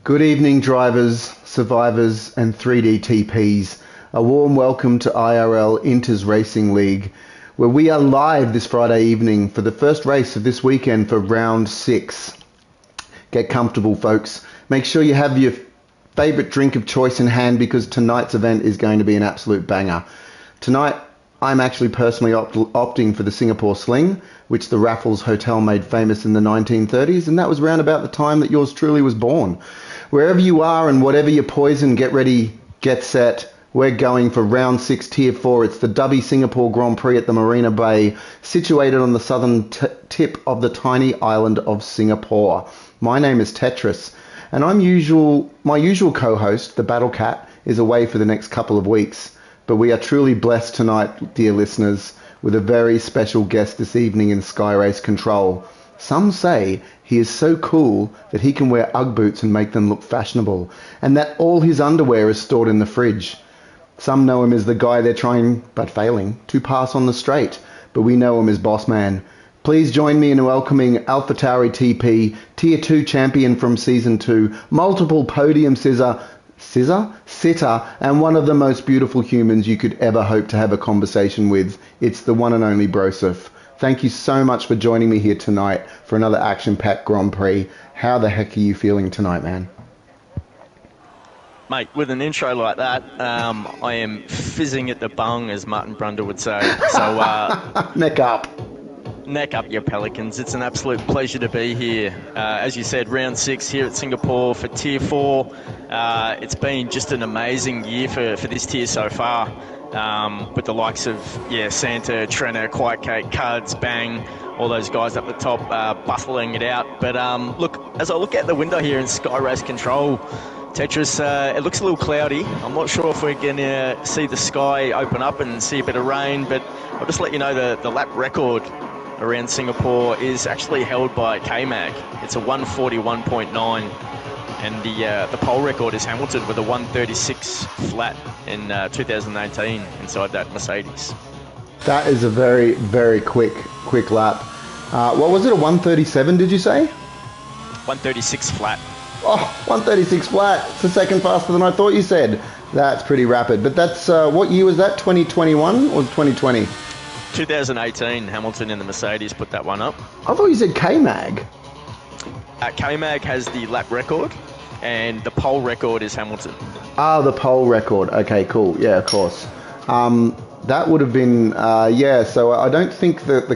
Good evening, drivers, survivors, and 3D TPs. A warm welcome to IRL Inters Racing League, where we are live this Friday evening for the first race of this weekend for round 6. Get comfortable, folks. Make sure you have your favourite drink of choice in hand because tonight's event is going to be an absolute banger. Tonight, I'm actually personally opting for the Singapore Sling, which the Raffles Hotel made famous in the 1930s, and that was around about the time that yours truly was born. Wherever you are and whatever your poison, get ready, get set. We're going for round 6, tier 4. It's the Dubby Singapore Grand Prix at the Marina Bay, situated on the southern tip of the tiny island of Singapore. My name is Tetris, and my usual co-host, the Battle Cat, is away for the next couple of weeks. But we are truly blessed tonight, dear listeners, with a very special guest this evening in Sky Race Control. Some say he is so cool that he can wear Ugg boots and make them look fashionable, and that all his underwear is stored in the fridge. Some know him as the guy they're trying, but failing, to pass on the straight, but we know him as Boss Man. Please join me in welcoming AlphaTauri TP, Tier 2 champion from Season 2, multiple podium sitter, and one of the most beautiful humans you could ever hope to have a conversation with. It's the one and only Broseph. Thank you so much for joining me here tonight for another action-packed Grand Prix. How the heck are you feeling tonight, man? Mate, with an intro like that, I am fizzing at the bung, as Martin Brundle would say. So, neck up. Neck up, your Pelicans. It's an absolute pleasure to be here. As you said, round 6 here at Singapore for Tier 4. It's been just an amazing year for this tier so far, with the likes of, Santa, Trenner, Quiet Cake, Cards, Bang, all those guys up the top bustling it out. But look, as I look out the window here in Sky Race Control, Tetris, it looks a little cloudy. I'm not sure if we're going to see the sky open up and see a bit of rain, but I'll just let you know the lap record around Singapore is actually held by K-Mag. It's a 141.9, and the pole record is Hamilton with a 136 flat in 2018 inside that Mercedes. That is a very, very quick lap. What was it, a 137 did you say? 136 flat. Oh, 136 flat. It's a second faster than I thought you said. That's pretty rapid. But that's, what year was that, 2021 or 2020? 2018, Hamilton in the Mercedes put that one up. I thought you said K-Mag. K-Mag has the lap record, and the pole record is Hamilton. Ah, the pole record. Okay, cool. Yeah, of course. That would have been, so I don't think that the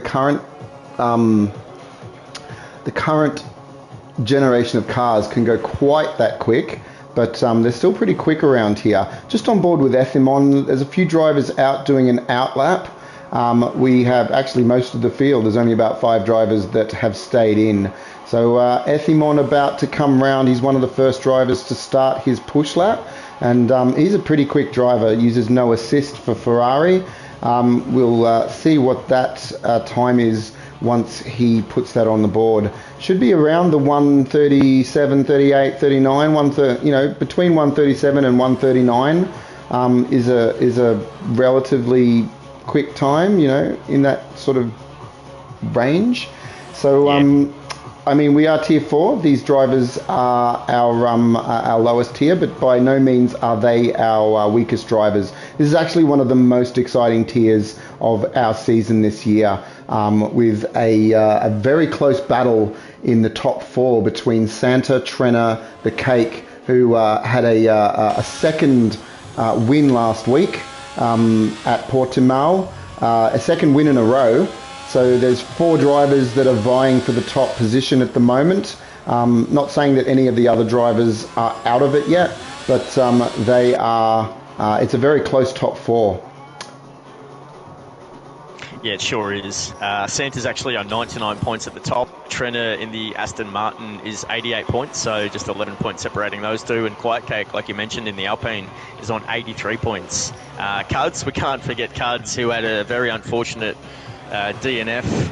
current generation of cars can go quite that quick, but they're still pretty quick around here. Just on board with Ethimon, there's a few drivers out doing an out lap. We have actually most of the field. There's only about 5 drivers that have stayed in. So Ethimon about to come round. He's one of the first drivers to start his push lap, and he's a pretty quick driver. Uses no assist for Ferrari. We'll see what that time is once he puts that on the board. Should be around the 137, 38, 39, between 137 and 139 is a relatively quick time, in that sort of range. So, we are tier 4. These drivers are our lowest tier, but by no means are they our weakest drivers. This is actually one of the most exciting tiers of our season this year, with a very close battle in the top 4 between Santa, Trenner, the Cake, who had a second win last week at Portimao, a second win in a row. So there's 4 drivers that are vying for the top position at the moment. Not saying that any of the other drivers are out of it yet, but they are. It's a very close top 4. Yeah, it sure is. Santa's actually on 99 points at the top. Trenner in the Aston Martin is 88 points, so just 11 points separating those two. And Quiet Cake, like you mentioned, in the Alpine is on 83 points. Cuds, we can't forget Cuds, who had a very unfortunate DNF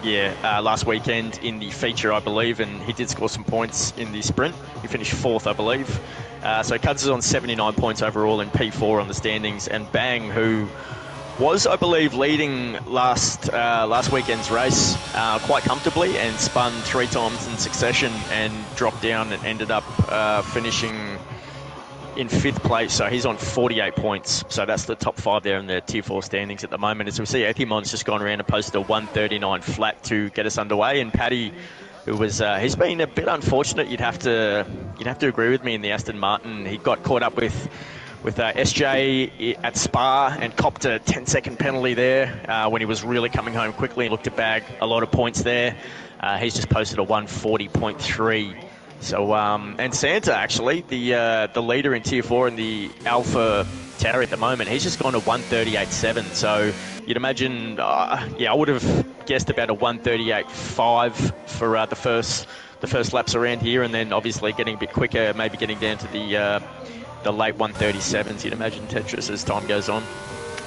last weekend in the feature, I believe, and he did score some points in the sprint. He finished 4th, I believe. So Cuds is on 79 points overall in P4 on the standings, and Bang, who was, I believe, leading last weekend's race quite comfortably and spun 3 times in succession and dropped down and ended up finishing in 5th place. So he's on 48 points. So that's the top 5 there in the Tier 4 standings at the moment. As we see, Ethimon's just gone around and posted a 1:39 flat to get us underway. And Paddy, who was he's been a bit unfortunate. You'd have to agree with me in the Aston Martin. He got caught up with SJ at Spa and copped a 10-second penalty there when he was really coming home quickly and looked to bag a lot of points there. He's just posted a 140.3. So, and Santa, actually, the leader in Tier 4 in the Alpha Tauri at the moment, he's just gone to 138.7. So you'd imagine, I would have guessed about a 138.5 for the first laps around here, and then obviously getting a bit quicker, maybe getting down to the late 137s, you'd imagine, Tetris, as time goes on.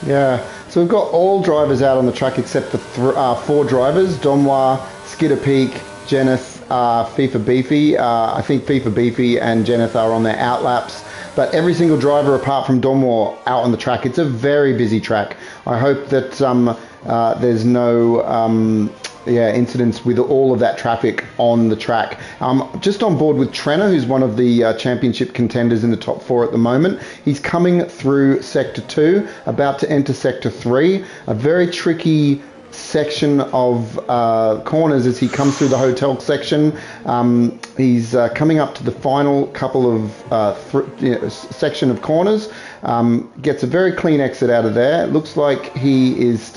Yeah, so we've got all drivers out on the track except the 4 drivers, Domwa, Skidder Peak, Jeneth, FIFA Beefy. I think FIFA Beefy and Jeneth are on their out laps, but every single driver apart from Domwa out on the track. It's a very busy track. I hope that there's no incidents with all of that traffic on the track. Just on board with Trenner, who's one of the championship contenders in the top 4 at the moment. He's coming through Sector 2, about to enter Sector 3. A very tricky section of corners as he comes through the hotel section. He's coming up to the final couple of section of corners. Gets a very clean exit out of there. It looks like he's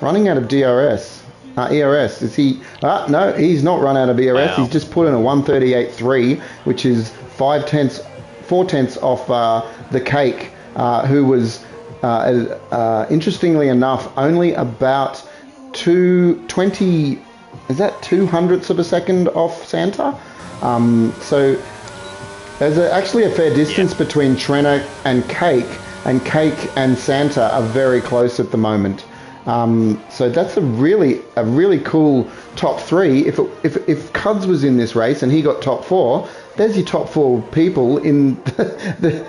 running out of DRS. ERS, is he? No, he's not run out of ERS. Wow. He's just put in a 138.3, which is 4/10 off the cake, who was, interestingly enough, only about 220, is that 200ths of a second off Santa? So there's actually a fair distance between Trenner and Cake and Santa are very close at the moment. So that's a really cool top 3. If Cuds was in this race and he got top 4, there's your top 4 people in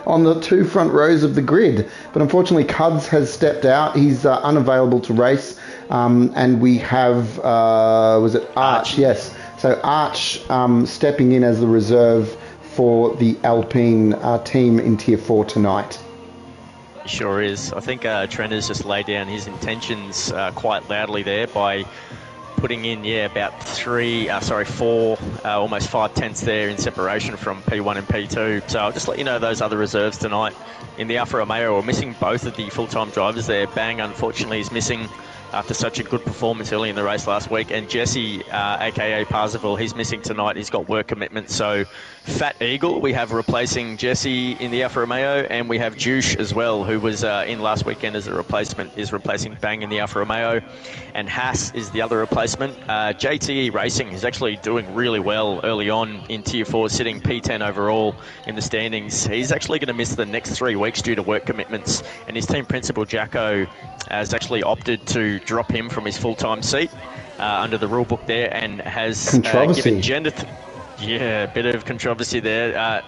on the 2 front rows of the grid. But unfortunately, Cuds has stepped out. He's unavailable to race. And we have, was it Arch? Yes. So Arch stepping in as the reserve for the Alpine team in Tier 4 tonight. Sure is. I think Trenner's just laid down his intentions quite loudly there by putting in, about 4, almost 5/10 there in separation from P1 and P2. So I'll just let you know those other reserves tonight in the Alfa Romeo. We're missing both of the full-time drivers there. Bang, unfortunately, is missing after such a good performance early in the race last week. And Jesse, a.k.a. Parsifal, he's missing tonight. He's got work commitments. So Fat Eagle, we have replacing Jesse in the Alfa Romeo, and we have Juice as well, who was in last weekend as a replacement, is replacing Bang in the Alfa Romeo. And Haas is the other replacement. JTE Racing is actually doing really well early on in Tier 4, sitting P10 overall in the standings. He's actually going to miss the next 3 weeks due to work commitments, and his team principal, Jacko, has actually opted to drop him from his full-time seat under the rule book there, and has given Jeneth... Yeah, a bit of controversy there.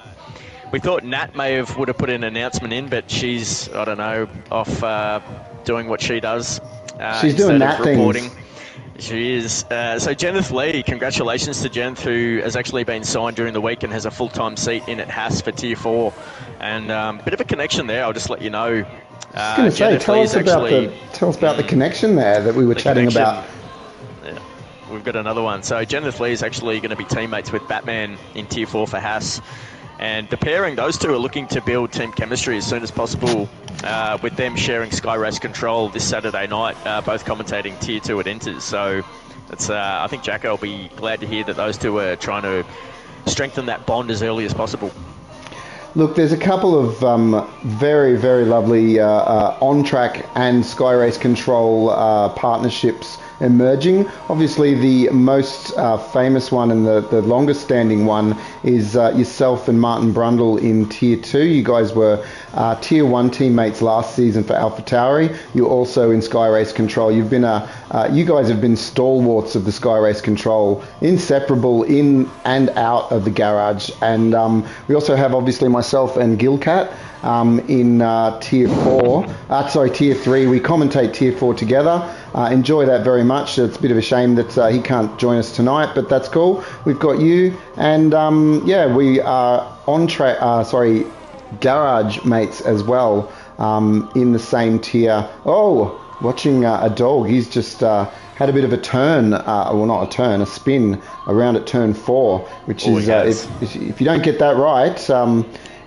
We thought Nat would have put an announcement in, but she's, I don't know, off doing what she does. She's doing Nat reporting. Things. She is. So Jeneth Lee, congratulations to Jeneth, who has actually been signed during the week and has a full-time seat in at Haas for Tier 4. And bit of a connection there, I'll just let you know. I was going to say, tell us about the connection there that we were chatting about. Yeah, we've got another one. So Jeneth Lee is actually going to be teammates with Batman in Tier 4 for Haas. And the pairing, those two are looking to build team chemistry as soon as possible, with them sharing Sky Race Control this Saturday night, both commentating Tier 2 at Enters. So it's, I think Jacko will be glad to hear that those two are trying to strengthen that bond as early as possible. Look, there's a couple of very, very lovely on-track and Sky Race Control partnerships emerging. Obviously, the most famous one and the longest standing one is yourself and Martin Brundle in Tier 2. You guys were Tier 1 teammates last season for AlphaTauri. You're also in Sky Race Control. You've been you guys have been stalwarts of the Sky Race Control, inseparable in and out of the garage. And we also have obviously myself and Gilcat in Tier 3. We commentate Tier 4 together. Enjoy that very much. It's a bit of a shame that he can't join us tonight, but that's cool. We've got you, and we are on track. Garage mates as well, in the same tier. Oh, watching a dog. He's just had a bit of a turn, a spin around at turn 4, which is if you don't get that right,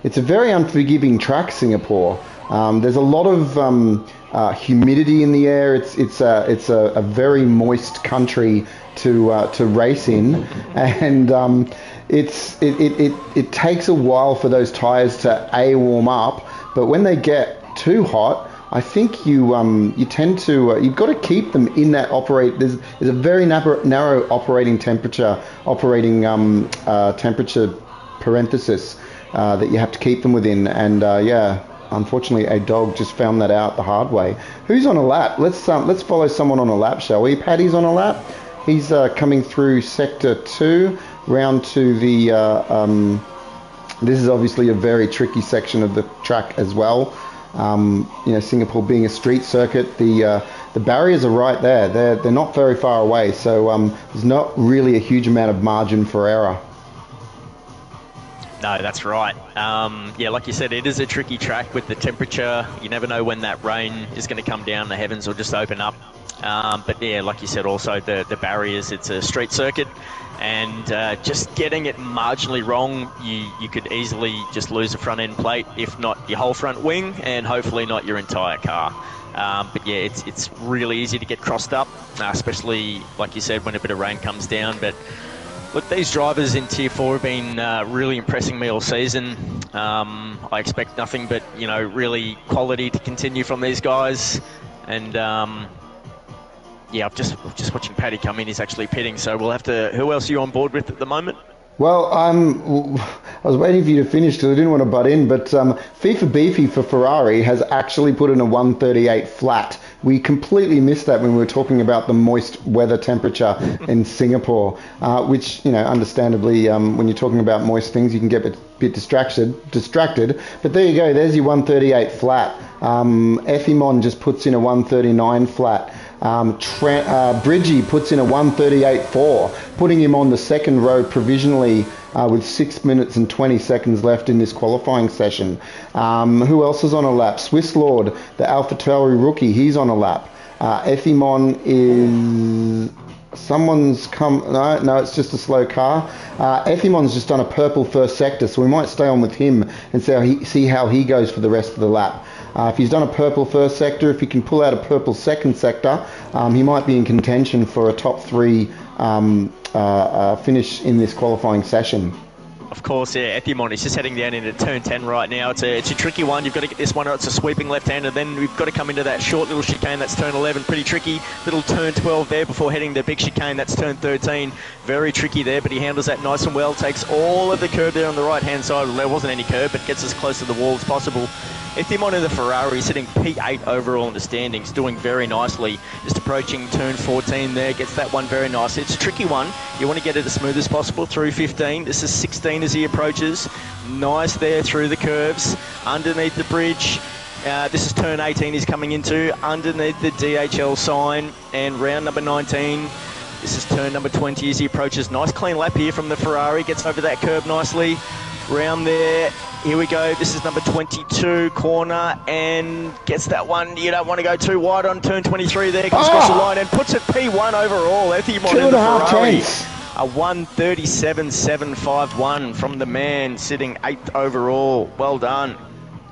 it's a very unforgiving track, Singapore. There's a lot of humidity in the air. It's a very moist country to race in, and it takes a while for those tires to warm up. But when they get too hot, I think you tend to you've got to keep them in that There's a very narrow operating temperature parenthesis that you have to keep them within, and unfortunately a dog just found that out the hard way. Who's on a lap? Let's follow someone on a lap, shall we? Paddy's on a lap. He's coming through sector 2 round to the this is obviously a very tricky section of the track as well. Singapore being a street circuit, the barriers are right there. They're not very far away, so there's not really a huge amount of margin for error. No, that's right. Like you said, it is a tricky track with the temperature. You never know when that rain is going to come down, the heavens will just open up. But yeah, like you said, also the barriers, it's a street circuit, and just getting it marginally wrong, you could easily just lose a front end plate, if not your whole front wing, and hopefully not your entire car. But yeah, it's really easy to get crossed up, especially, like you said, when a bit of rain comes down. But look, these drivers in Tier 4 have been really impressing me all season. I expect nothing but, really quality to continue from these guys. And I'm just watching Paddy come in. He's actually pitting, so we'll have to... Who else are you on board with at the moment? Well, I was waiting for you to finish because I didn't want to butt in, but FIFA Beefy for Ferrari has actually put in a 138 flat. We completely missed that when we were talking about the moist weather temperature in Singapore, which, understandably, when you're talking about moist things, you can get a bit distracted. But there you go, there's your 138 flat. Ethimon just puts in a 139 flat. Bridgie puts in a 138.4, putting him on the second row provisionally with 6 minutes and 20 seconds left in this qualifying session. Who else is on a lap? Swiss Lord, the AlphaTauri rookie, he's on a lap. Ethimon is... Someone's come... No, it's just a slow car. Ethimon's just done a purple first sector, so we might stay on with him and see how he goes for the rest of the lap. If he's done a purple first sector, if he can pull out a purple second sector, he might be in contention for a top 3 finish in this qualifying session. Of course, yeah, Ethimon is just heading down into turn 10 right now. It's a tricky one. You've got to get this one. It's a sweeping left-hander. Then we've got to come into that short little chicane. That's turn 11. Pretty tricky. Little turn 12 there before heading the big chicane. That's turn 13. Very tricky there, but he handles that nice and well. Takes all of the curve there on the right-hand side. Well, there wasn't any curve, but gets as close to the wall as possible. Ethimon in the Ferrari is sitting P8 overall in the standings, doing very nicely. Just approaching turn 14 there, gets that one very nice. It's a tricky one. You want to get it as smooth as possible through 15. This is 16 as he approaches. Nice there through the curves, underneath the bridge. This is turn 18 he's coming into, underneath the DHL sign, and round number 19. This is turn number 20 as he approaches. Nice clean lap here from the Ferrari, gets over that curb nicely. Round there, here we go. This is number 22, corner, and gets that one. You don't want to go too wide on turn 23 there. Comes across the line and puts it P1 overall. Ethimon in the Ferrari. A 137.751 from the man, sitting 8th overall. Well done.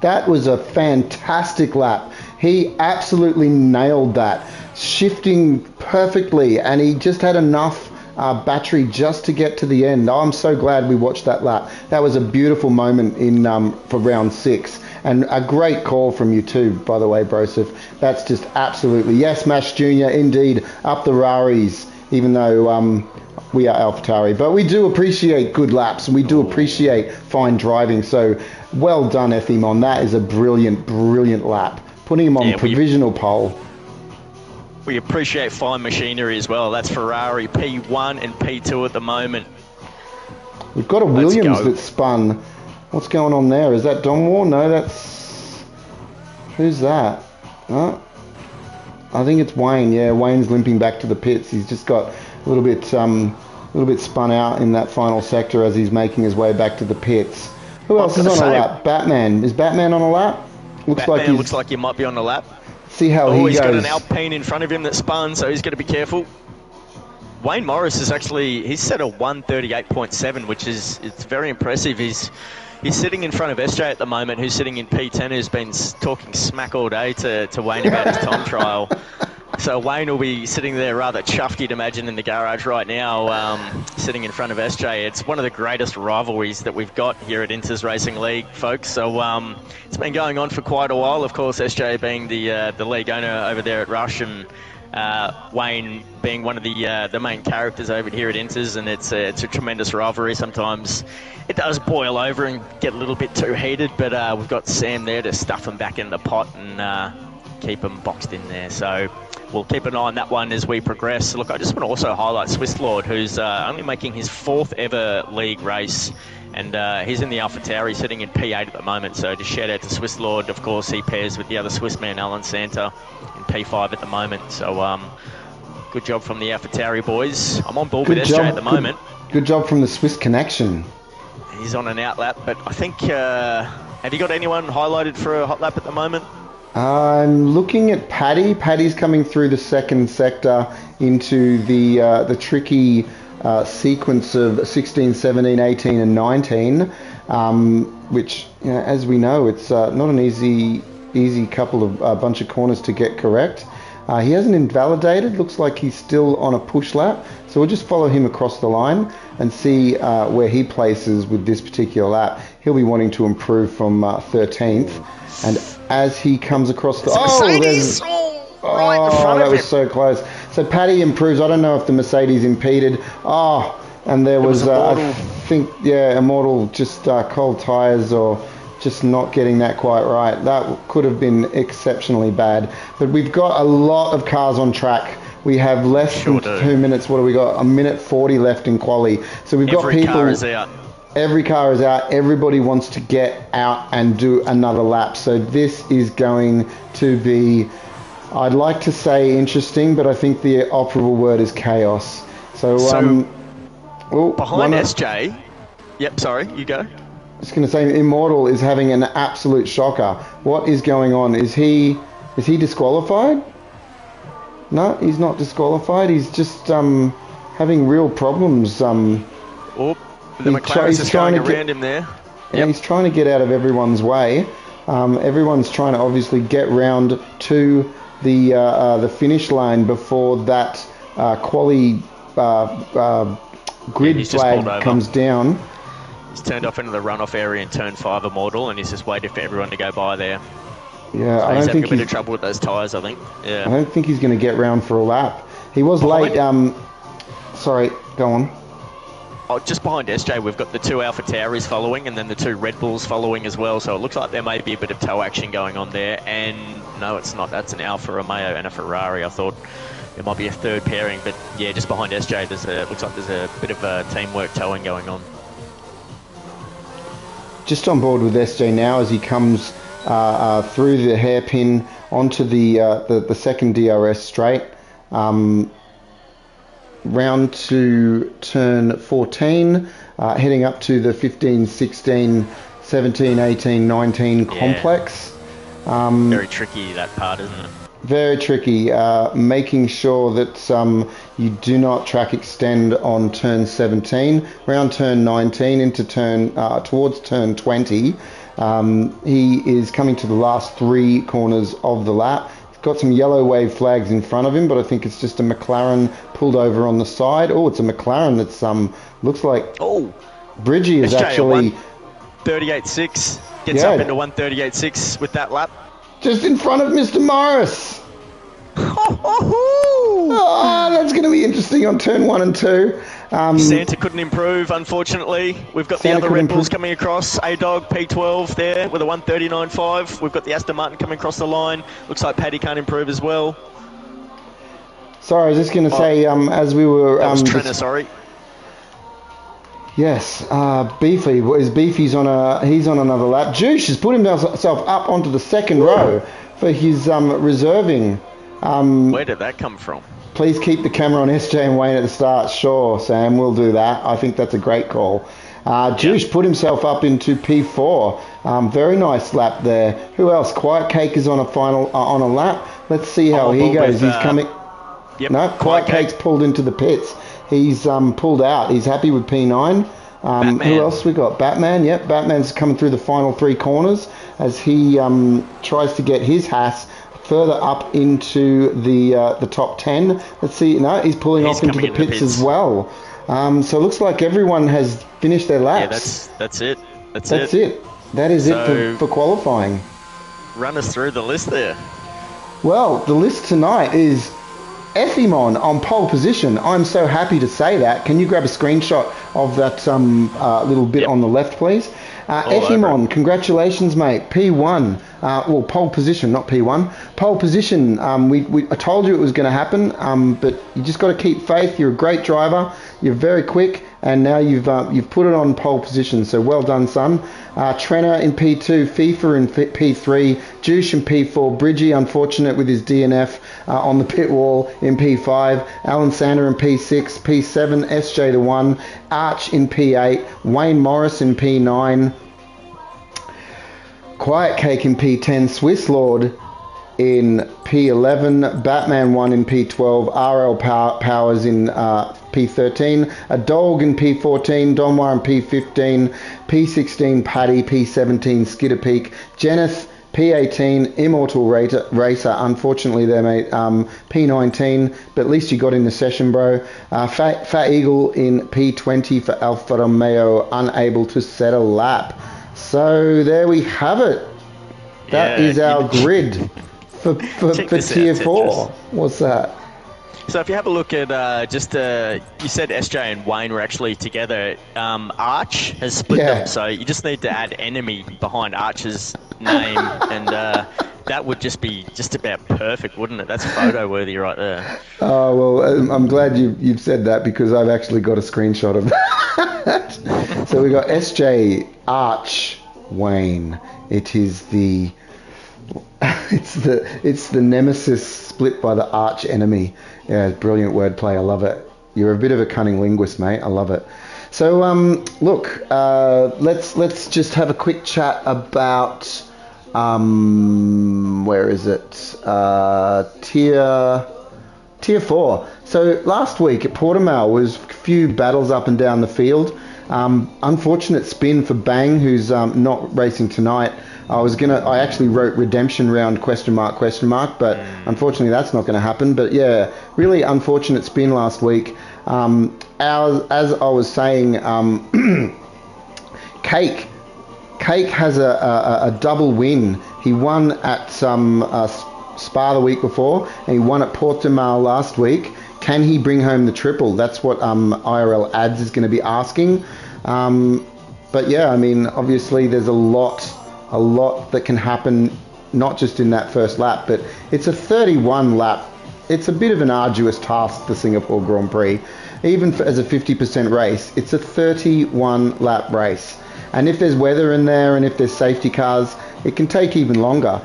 That was a fantastic lap. He absolutely nailed that, shifting perfectly, and he just had enough battery just to get to the end. I'm so glad we watched that lap. That was a beautiful moment in for round 6. And a great call from you too, by the way, Broseph. That's just absolutely, yes, Mash Jr., indeed, up the Raris, even though we are AlphaTauri. But we do appreciate good laps, and we do appreciate fine driving. So well done, Ethimon. That is a brilliant, brilliant lap. Putting him on provisional pole. We appreciate fine machinery as well. That's Ferrari P1 and P2 at the moment. We've got a Williams that spun. What's going on there? Is that Donmore? No, that's... Who's that? Huh? I think it's Wayne. Yeah, Wayne's limping back to the pits. He's just got a little bit spun out in that final sector as he's making his way back to the pits. Who else is on a lap? Batman. Is Batman on a lap? Batman looks like he might be on a lap. See how he goes. He's got an Alpine in front of him that spun, so he's got to be careful. Wayne Morris is he's set a 138.7, which is it's very impressive. He's sitting in front of SJ at the moment, who's sitting in P10, who's been talking smack all day to Wayne about his time trial. So Wayne will be sitting there rather chuffed, you'd imagine, in the garage right now, sitting in front of SJ. It's one of the greatest rivalries that we've got here at Inters Racing League, folks. So it's been going on for quite a while. Of course, SJ being the league owner over there at Rush, and Wayne being one of the main characters over here at Inters, and it's a tremendous rivalry. Sometimes it does boil over and get a little bit too heated, but we've got Sam there to stuff them back in the pot and keep them boxed in there. So we'll keep an eye on that one as we progress. Look, I just want to also highlight Swiss Lord, who's only making his 4th ever league race, and he's in the AlphaTauri, sitting in P8 at the moment. So just shout out to Swiss Lord. Of course, he pairs with the other Swiss man, Alan Santa, in P5 at the moment. So good job from the AlphaTauri boys. I'm on board with SJ at the moment. Good job from the Swiss connection. He's on an out lap, but I think, have you got anyone highlighted for a hot lap at the moment? I'm looking at Paddy. Paddy's coming through the second sector into the tricky sequence of 16, 17, 18 and 19, which, as we know, it's not an easy couple of bunch of corners to get correct. He hasn't invalidated. Looks like he's still on a push lap. So we'll just follow him across the line and see where he places with this particular lap. He'll be wanting to improve from 13th. And as he comes across the... Mercedes! Right in front of him. That was so close. So Paddy improves. I don't know if the Mercedes impeded. And there was I think, Immortal, just cold tyres or just not getting that quite right. That could have been exceptionally bad. But we've got a lot of cars on track. We have less than 2 minutes. What do we got? 1:40 left in quali. So we've got people... Every car is out. Every car is out. Everybody wants to get out and do another lap. So this is going to be, I'd like to say interesting, but I think the operable word is chaos. So behind SJ... Yep, sorry, you go. I was going to say Immortal is having an absolute shocker. What is going on? Is he disqualified? No, he's not disqualified. He's just having real problems. The McLaren's just going around him there. Yeah, he's trying to get out of everyone's way. Everyone's trying to obviously get round to the finish line before that quali grid flag comes down. He's turned off into the runoff area in turn 5 Immortal, and he's just waiting for everyone to go by there. Yeah, so he's having a bit of trouble with those tyres, I think. Yeah. I don't think he's going to get round for a lap. He was late. Sorry, go on. Just behind SJ, we've got the 2 AlphaTauris following, and then the 2 Red Bulls following as well. So it looks like there may be a bit of toe action going on there. And no, it's not. That's an Alfa Romeo and a Ferrari. I thought there might be a third pairing, but yeah, just behind SJ, looks like there's a bit of teamwork towing going on. Just on board with SJ now as he comes through the hairpin onto the second DRS straight. Round to turn 14, heading up to the 15, 16, 17, 18, 19 complex. Very tricky, that part, isn't it? Very tricky, making sure that you do not track extend on turn 17. Round turn 19 into towards turn 20. He is coming to the last 3 corners of the lap. Got some yellow wave flags in front of him, but I think it's just a McLaren pulled over on the side. Oh, it's a McLaren that's looks like... Oh, Bridgie is actually... 138.6. Gets Yeah. up into 138.6 with that lap. Just in front of Mr. Morris. Oh, that's going to be interesting on turn 1 and 2. Santa couldn't improve, unfortunately. We've got Santa the other couldn't Red Bulls improve. coming across. A-Dog P12 there with a 139.5. We've got the Aston Martin coming across the line. Looks like Paddy can't improve as well. Sorry, I was just going to say, as we were... That was Trenner, sorry. Yes, Beefy. Beefy's he's on another lap. Juice has put himself up onto the second row for his reserving. Where did that come from? Please keep the camera on SJ and Wayne at the start. Sure, Sam, we'll do that. I think that's a great call. Juice put himself up into P4. Very nice lap there. Who else? Quiet Cake is on a lap. Let's see how he goes. He's coming. Yep, No, Quiet Cake's pulled into the pits. He's pulled out. He's happy with P9. Who else we got? Batman. Yep, Batman's coming through the final 3 corners as he tries to get his Haas further up into the top 10. Let's see. No, he's pulling off into the pits as well. So it looks like everyone has finished their laps. Yeah, that's it. That's it. That is it for qualifying. Run us through the list there. Well, the list tonight is Ethimon on pole position. I'm so happy to say that. Can you grab a screenshot of that little bit on the left, please? Ethimon, congratulations, mate. P1. Well, pole position, not P1. Pole position. I told you it was going to happen, but you just got to keep faith. You're a great driver. You're very quick, and now you've put it on pole position. So well done, son. Trenner in P2, FIFA in P3, Juice in P4, Bridgie, unfortunate with his DNF on the pit wall in P5, Alan Sander in P6, P7, SJ the 1, Arch in P8, Wayne Morris in P9, Quiet Cake in P10, Swiss Lord in P11, Batman 1 in P12, RL Powers in P13, a Dog in P14, Donwar in P15, P16 Paddy, P17 Skidder Peak, Jenneth P18, Immortal Racer, unfortunately there mate, P19, but at least you got in the session, bro. Fat Eagle in P20 for Alfa Romeo, unable to set a lap. So there we have it. That is our grid for Tier 4. What's that? So if you have a look at you said SJ and Wayne were actually together. Arch has split them, so you just need to add enemy behind Arch's name, and that would just be just about perfect, wouldn't it? That's photo worthy right there. Oh, well, I'm glad you've said that because I've actually got a screenshot of that. So we got SJ, Arch, Wayne. It is it's the nemesis split by the arch enemy. Yeah, brilliant wordplay. I love it. You're a bit of a cunning linguist, mate. I love it. So look, let's just have a quick chat about where is it? Tier 4. So last week at Portimao was a few battles up and down the field. Unfortunate spin for Bang, who's not racing tonight. I actually wrote redemption round ? But unfortunately that's not going to happen. But yeah, really unfortunate spin last week. As I was saying, Cake has a double win. He won at Spa the week before, and he won at Portimao last week. Can he bring home the triple? That's what IRL ads is going to be asking. But yeah, I mean, obviously there's a lot that can happen, not just in that first lap, but it's a 31 lap. It's a bit of an arduous task, the Singapore Grand Prix. Even as a 50% race, it's a 31 lap race. And if there's weather in there and if there's safety cars, it can take even longer.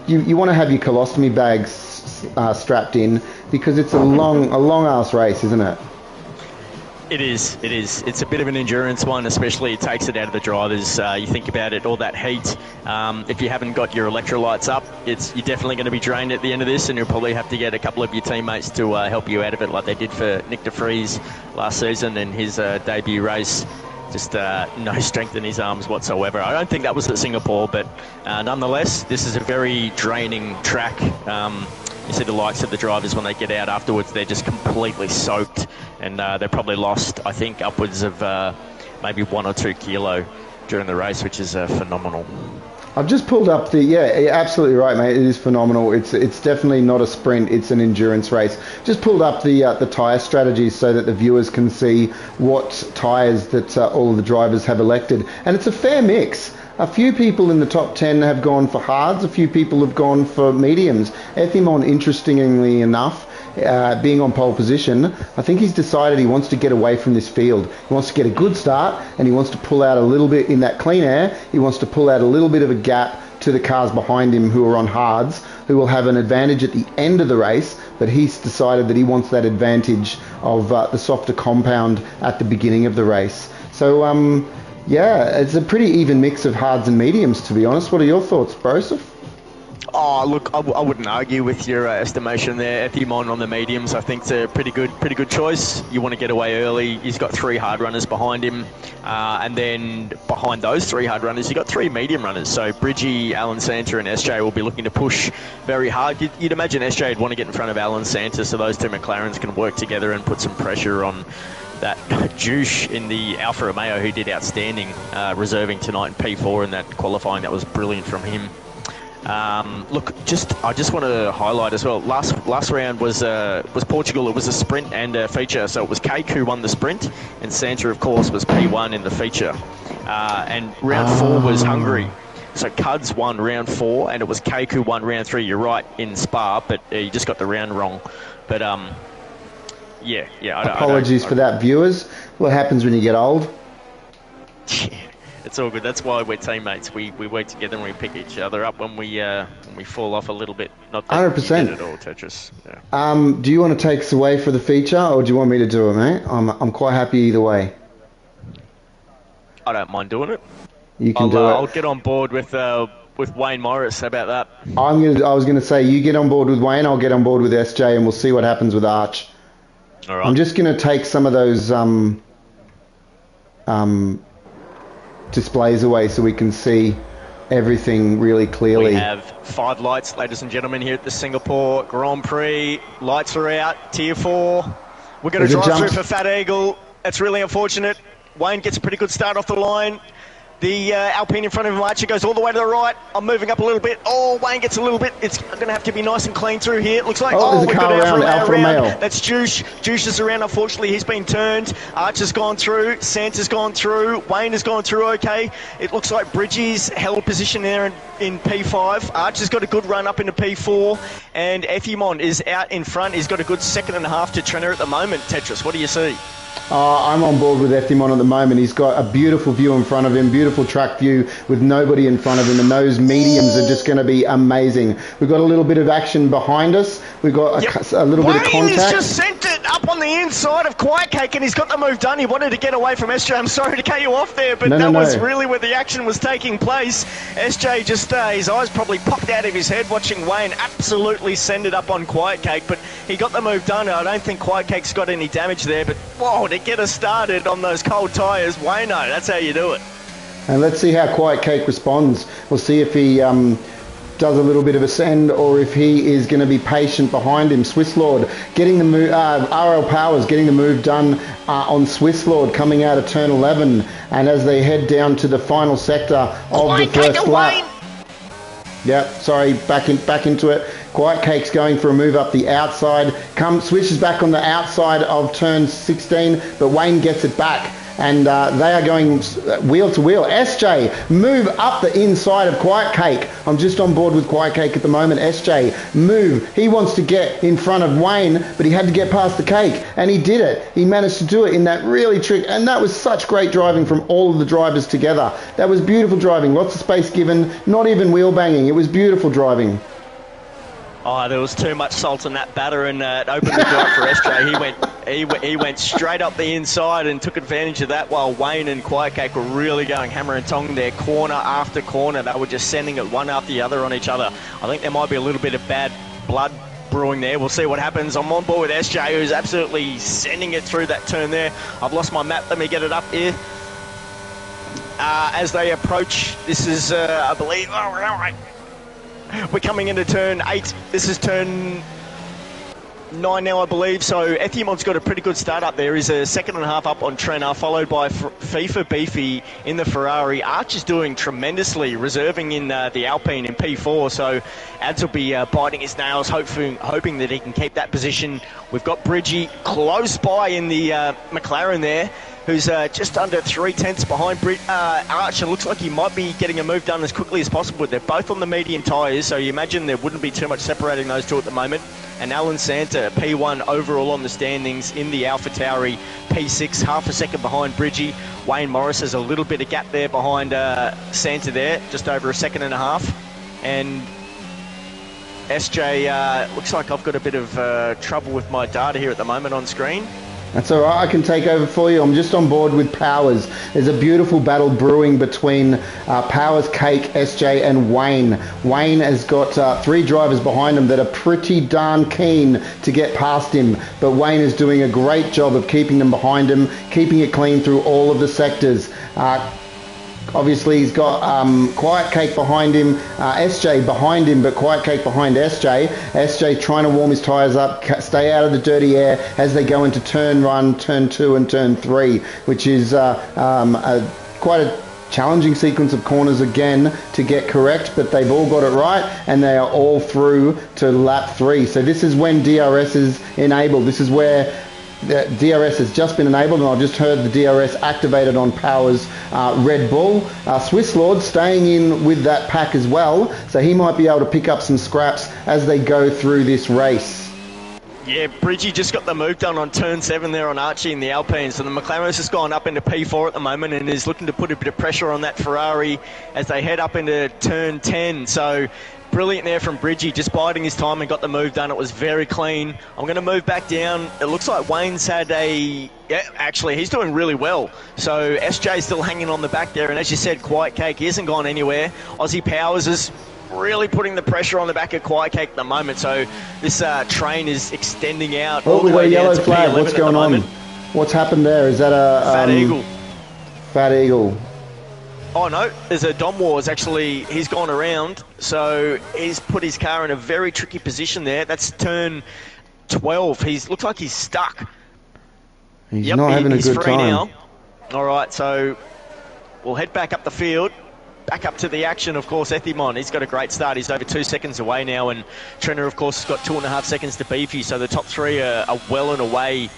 You want to have your colostomy bags strapped in because it's a long ass race, isn't it? It is. It's a bit of an endurance one, especially it takes it out of the drivers. You think about it, all that heat. If you haven't got your electrolytes up, you're definitely going to be drained at the end of this, and you'll probably have to get a couple of your teammates to help you out of it, like they did for Nick de Vries last season in his debut race. Just no strength in his arms whatsoever. I don't think that was at Singapore, but nonetheless, this is a very draining track. You see the likes of the drivers when they get out afterwards, they're just completely soaked, and they've probably lost, I think, upwards of maybe 1 or 2 kilo during the race, which is phenomenal. I've just pulled up the, yeah, absolutely right, mate. It is phenomenal. It's definitely not a sprint. It's an endurance race. Just pulled up the tyre strategies so that the viewers can see what tyres that all of the drivers have elected. And it's a fair mix. A few people in the top 10 have gone for hards. A few people have gone for mediums. Ethimon, interestingly enough, being on pole position, I think he's decided he wants to get away from this field. He wants to get a good start, and he wants to pull out a little bit in that clean air. He wants to pull out a little bit of a gap to the cars behind him who are on hards, who will have an advantage at the end of the race, but he's decided that he wants that advantage of the softer compound at the beginning of the race. So, yeah, it's a pretty even mix of hards and mediums, to be honest. What are your thoughts, Broseph? Oh, look, I wouldn't argue with your estimation there. Ethimon on the mediums, I think, is a pretty good choice. You want to get away early. He's got 3 hard runners behind him, and then behind those 3 hard runners, you've got 3 medium runners. So Bridgie, Alan Santa, and SJ will be looking to push very hard. You'd imagine SJ would want to get in front of Alan Santa, so those 2 McLarens can work together and put some pressure on that Juice in the Alfa Romeo, who did outstanding, reserving tonight in P4 in that qualifying. That was brilliant from him. Look, I just want to highlight as well. Last round was Portugal. It was a sprint and a feature. So it was Cake who won the sprint, and Santa, of course, was P1 in the feature. And round 4 was Hungary. So Cuds won round 4, and it was Cake who won round 3. You're right in Spa, but you just got the round wrong. But yeah. Apologies for that, viewers. What happens when you get old? It's all good. That's why we're teammates. We work together and we pick each other up when we fall off a little bit. Not that 100%. you did at all, Tetris. Yeah. Do you want to take us away for the feature, or do you want me to do it, mate? I'm quite happy either way. I don't mind doing it. You can do it. I'll get on board with Wayne Morris. How about that? I was going to say, you get on board with Wayne, I'll get on board with SJ, and we'll see what happens with Arch. All right. I'm just going to take some of those displays away so we can see everything really clearly. We have 5 lights, ladies and gentlemen, here at the Singapore Grand Prix. Lights are out, Tier 4. We're going to drive through for Fat Eagle. That's really unfortunate. Wayne gets a pretty good start off the line. The Alpine in front of him, Archer, goes all the way to the right. I'm moving up a little bit. Oh, Wayne gets a little bit. It's going to have to be nice and clean through here. It looks like, there's a car around, Alfa Romeo. That's Juice. Juice is around, unfortunately. He's been turned. Archer's gone through. Santa's gone through. Wayne has gone through okay. It looks like Bridgie's held position there in P5. Archer's got a good run up into P4. And Ethimon is out in front. He's got a good 2.5 to Trenner at the moment. Tetris, what do you see? I'm on board with Ethimon at the moment. He's got a beautiful view in front of him, beautiful track view with nobody in front of him, and those mediums are just going to be amazing. We've got a little bit of action behind us. We've got a little bit of contact. Wayne has just sent it up on the inside of Quiet Cake, and he's got the move done. He wanted to get away from SJ. I'm sorry to cut you off there, but that was really where the action was taking place. SJ just, his eyes probably popped out of his head watching Wayne absolutely send it up on Quiet Cake, but he got the move done. I don't think Quiet Cake's got any damage there, but whoa, to get us started on those cold tyres, Wayno, that's how you do it. And let's see how Quiet Cake responds. We'll see if he does a little bit of a send, or if he is going to be patient behind him. Swiss Lord getting the move, RL Powers getting the move done on Swiss Lord coming out of turn 11, and as they head down to the final sector of the first lap. Yep, sorry, back into it. Quiet Cake's going for a move up the outside. Switches back on the outside of turn 16, but Wayne gets it back. And they are going wheel to wheel. SJ, move up the inside of Quiet Cake. I'm just on board with Quiet Cake at the moment. SJ, move. He wants to get in front of Wayne, but he had to get past the cake, and he did it. He managed to do it in that really trick, and that was such great driving from all of the drivers together. That was beautiful driving. Lots of space given, not even wheel banging. It was beautiful driving. Oh, there was too much salt in that batter, and it opened the door for SJ. He went straight up the inside and took advantage of that, while Wayne and Quiet Cake were really going hammer and tong there, corner after corner. They were just sending it one after the other on each other. I think there might be a little bit of bad blood brewing there. We'll see what happens. I'm on board with SJ, who's absolutely sending it through that turn there. I've lost my map. Let me get it up here. As they approach, this is, I believe, we're coming into turn 8. This is turn 9 now, I believe. So Ethiamon's got a pretty good start up there. He's a second and a half up on Trenner, followed by FIFA Beefy in the Ferrari. Arch is doing tremendously, reserving in the Alpine in P4. So Ads will be biting his nails, hoping that he can keep that position. We've got Bridgie close by in the McLaren there, who's just under 3/10 behind Arch. It looks like he might be getting a move done as quickly as possible. They're both on the medium tyres, so you imagine there wouldn't be too much separating those two at the moment. And Alan Santa, P1 overall on the standings in the AlphaTauri, P6, half a second behind Bridgie. Wayne Morris has a little bit of gap there behind Santa there, just over a second and a half. And SJ, looks like I've got a bit of trouble with my data here at the moment on screen. That's all right, I can take over for you. I'm just on board with Powers. There's a beautiful battle brewing between Powers, Cake, SJ and Wayne. Wayne has got 3 drivers behind him that are pretty darn keen to get past him, but Wayne is doing a great job of keeping them behind him, keeping it clean through all of the sectors. Obviously, he's got Quiet Cake behind him, SJ behind him, but Quiet Cake behind SJ. SJ trying to warm his tyres up, stay out of the dirty air as they go into turn 1, turn 2 and turn 3, which is quite a challenging sequence of corners again to get correct, but they've all got it right and they are all through to lap 3. So this is when DRS is enabled. This is where the DRS has just been enabled, and I've just heard the DRS activated on Powers Red Bull. Swiss Lord staying in with that pack as well, so he might be able to pick up some scraps as they go through this race. Yeah, Bridgie just got the move done on turn 7 there on Archie in the Alpine. So the McLaren's just gone up into P4 at the moment and is looking to put a bit of pressure on that Ferrari as they head up into turn 10. So brilliant there from Bridgie, just biding his time and got the move done. It was very clean. I'm going to move back down. It looks like Wayne's had a... Yeah, actually, he's doing really well. So SJ's still hanging on the back there. And as you said, Quiet Cake, he hasn't gone anywhere. Aussie Powers is really putting the pressure on the back of Quiet Cake at the moment. So this train is extending out. Oh, we've got a yellow flag. What's going on? What's happened there? Is that a... Fat Eagle. Fat Eagle. Oh no, there's a Dom Wars actually. He's gone around, so he's put his car in a very tricky position there. That's turn 12. Looks like he's stuck. He's not having a good free time. Now. All right, so we'll head back up the field. Back up to the action, of course, Ethimon. He's got a great start. He's over 2 seconds away now, and Trenner, of course, has got 2.5 seconds to Beefy, so the top 3 are well and away.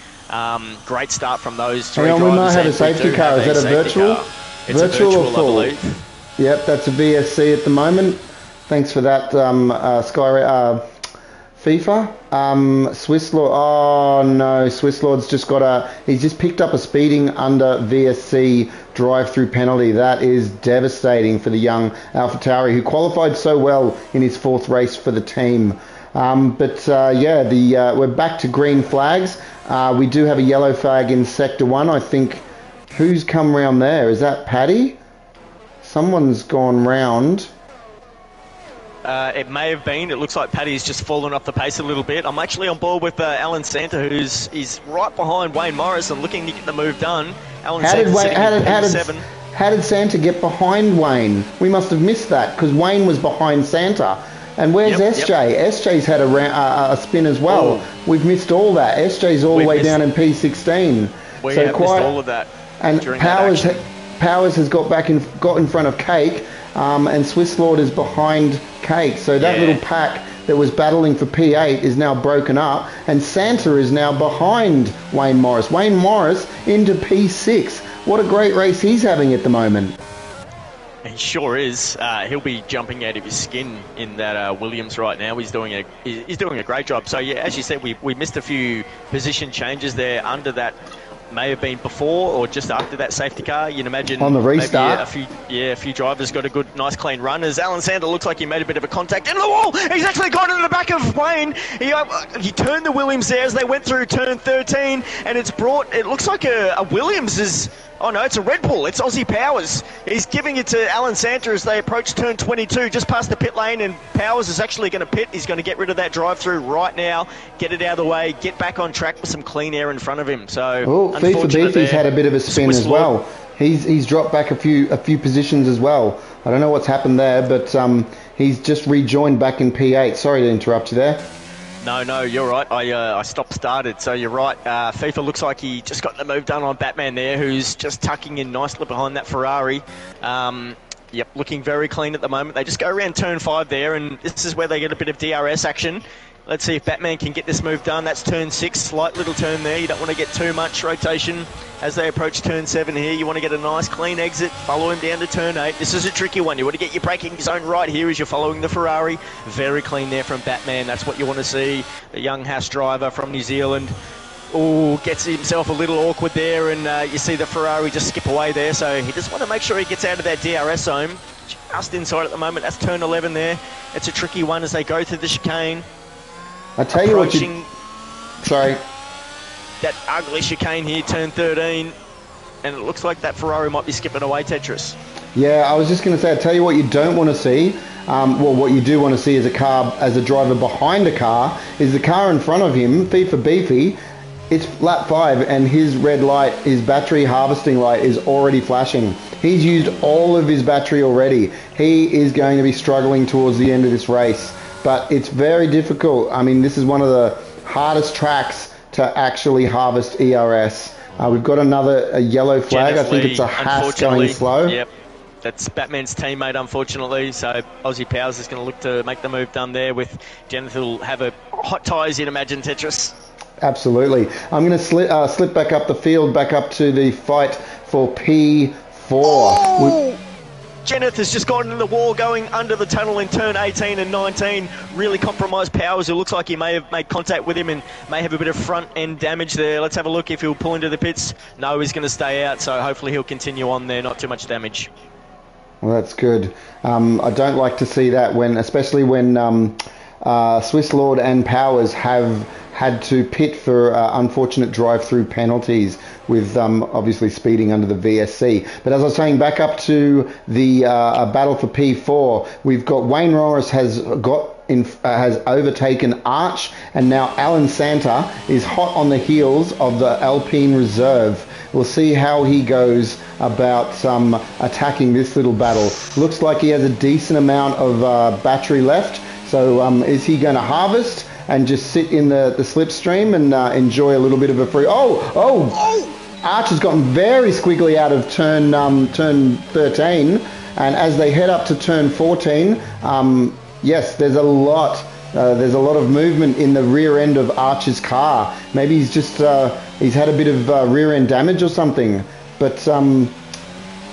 Great start from those 3 drivers. We might have a safety car. Is that a virtual? It's virtual a virtual, or full? I believe. Yep, that's a VSC at the moment. Thanks for that, FIFA. Swiss Lord. Oh no, Swiss Lord's just got he's just picked up a speeding under VSC drive-through penalty. That is devastating for the young AlphaTauri, who qualified so well in his 4th race for the team. We're back to green flags. We do have a yellow flag in Sector 1, I think. Who's come round there? Is that Paddy? Someone's gone round. It may have been. It looks like Paddy's just fallen off the pace a little bit. I'm actually on board with Alan Santa, who's right behind Wayne Morris and looking to get the move done. Alan How did Santa get behind Wayne? We must have missed that because Wayne was behind Santa. And where's SJ? SJ's had a spin as well. Ooh. We've missed all that. SJ's all the way down in P16. We have missed all of that. And Powers has got in front of Cake, and Swiss Lord is behind Cake. So that little pack that was battling for P8 is now broken up, and Santa is now behind Wayne Morris. Wayne Morris into P6. What a great race he's having at the moment. He sure is. He'll be jumping out of his skin in that Williams right now. He's doing a great job. So yeah, as you said, we missed a few position changes there under that. May have been before or just after that safety car. You'd imagine on the restart. Maybe a few drivers got a good, nice, clean run. As Alan Sander looks like he made a bit of a contact into the wall. He's actually gone into the back of Wayne. He turned the Williams there as they went through turn 13, and it looks like a Williams is. Oh no, it's a Red Bull. It's Aussie Powers. He's giving it to Alan Santa as they approach turn 22, just past the pit lane, and Powers is actually going to pit. He's going to get rid of that drive-through right now, get it out of the way, get back on track with some clean air in front of him. So, FIFA Beefy's had a bit of a spin as well. He's dropped back a few positions as well. I don't know what's happened there, but he's just rejoined back in P8. Sorry to interrupt you there. No, you're right. I stop-started, so you're right. FIFA looks like he just got the move done on Batman there, who's just tucking in nicely behind that Ferrari. Yep, looking very clean at the moment. They just go around turn 5 there, and this is where they get a bit of DRS action. Let's see if Batman can get this move done. That's turn 6, slight little turn there. You don't want to get too much rotation as they approach turn 7 here. You want to get a nice clean exit, follow him down to turn 8. This is a tricky one. You want to get your braking zone right here as you're following the Ferrari. Very clean there from Batman. That's what you want to see. The young Haas driver from New Zealand. Oh, gets himself a little awkward there, and you see the Ferrari just skip away there. So he just want to make sure he gets out of that DRS zone. Just inside at the moment. That's turn 11 there. It's a tricky one as they go through the chicane. I tell you what you... Sorry. That ugly chicane here, turn 13. And it looks like that Ferrari might be skipping away, Tetris. Yeah, I was just going to say, I tell you what you don't want to see. Well, what you do want to see as a driver behind a car, is the car in front of him, FIFA Beefy. It's lap 5 and his red light, his battery harvesting light is already flashing. He's used all of his battery already. He is going to be struggling towards the end of this race. But it's very difficult. I mean, this is one of the hardest tracks to actually harvest ERS. We've got a yellow flag. I think it's a Haas going slow. Yep, that's Batman's teammate, unfortunately. So Aussie Powers is going to look to make the move done there with Jennifer. Will have a hot tyres, you'd imagine, Tetris. Absolutely. I'm going to slip back up the field, back up to the fight for P4. Oh! Jenneth has just gotten in the wall going under the tunnel in turn 18 and 19. Really compromised Powers. It looks like he may have made contact with him and may have a bit of front end damage there. Let's have a look if he'll pull into the pits. No, he's going to stay out, so hopefully he'll continue on there. Not too much damage. Well, that's good. I don't like to see that especially when Swiss Lord and Powers have had to pit for unfortunate drive-through penalties with obviously speeding under the VSC. But as I was saying, back up to the battle for P4, we've got Wayne Norris has overtaken Arch, and now Alan Santa is hot on the heels of the Alpine Reserve. We'll see how he goes about attacking this little battle. Looks like he has a decent amount of battery left. So is he going to harvest and just sit in the slipstream and enjoy a little bit of a free... Oh! Arch has gotten very squiggly out of turn 13. And as they head up to turn 14, yes, there's a lot of movement in the rear end of Arch's car. Maybe he's just... he's had a bit of rear end damage or something. But...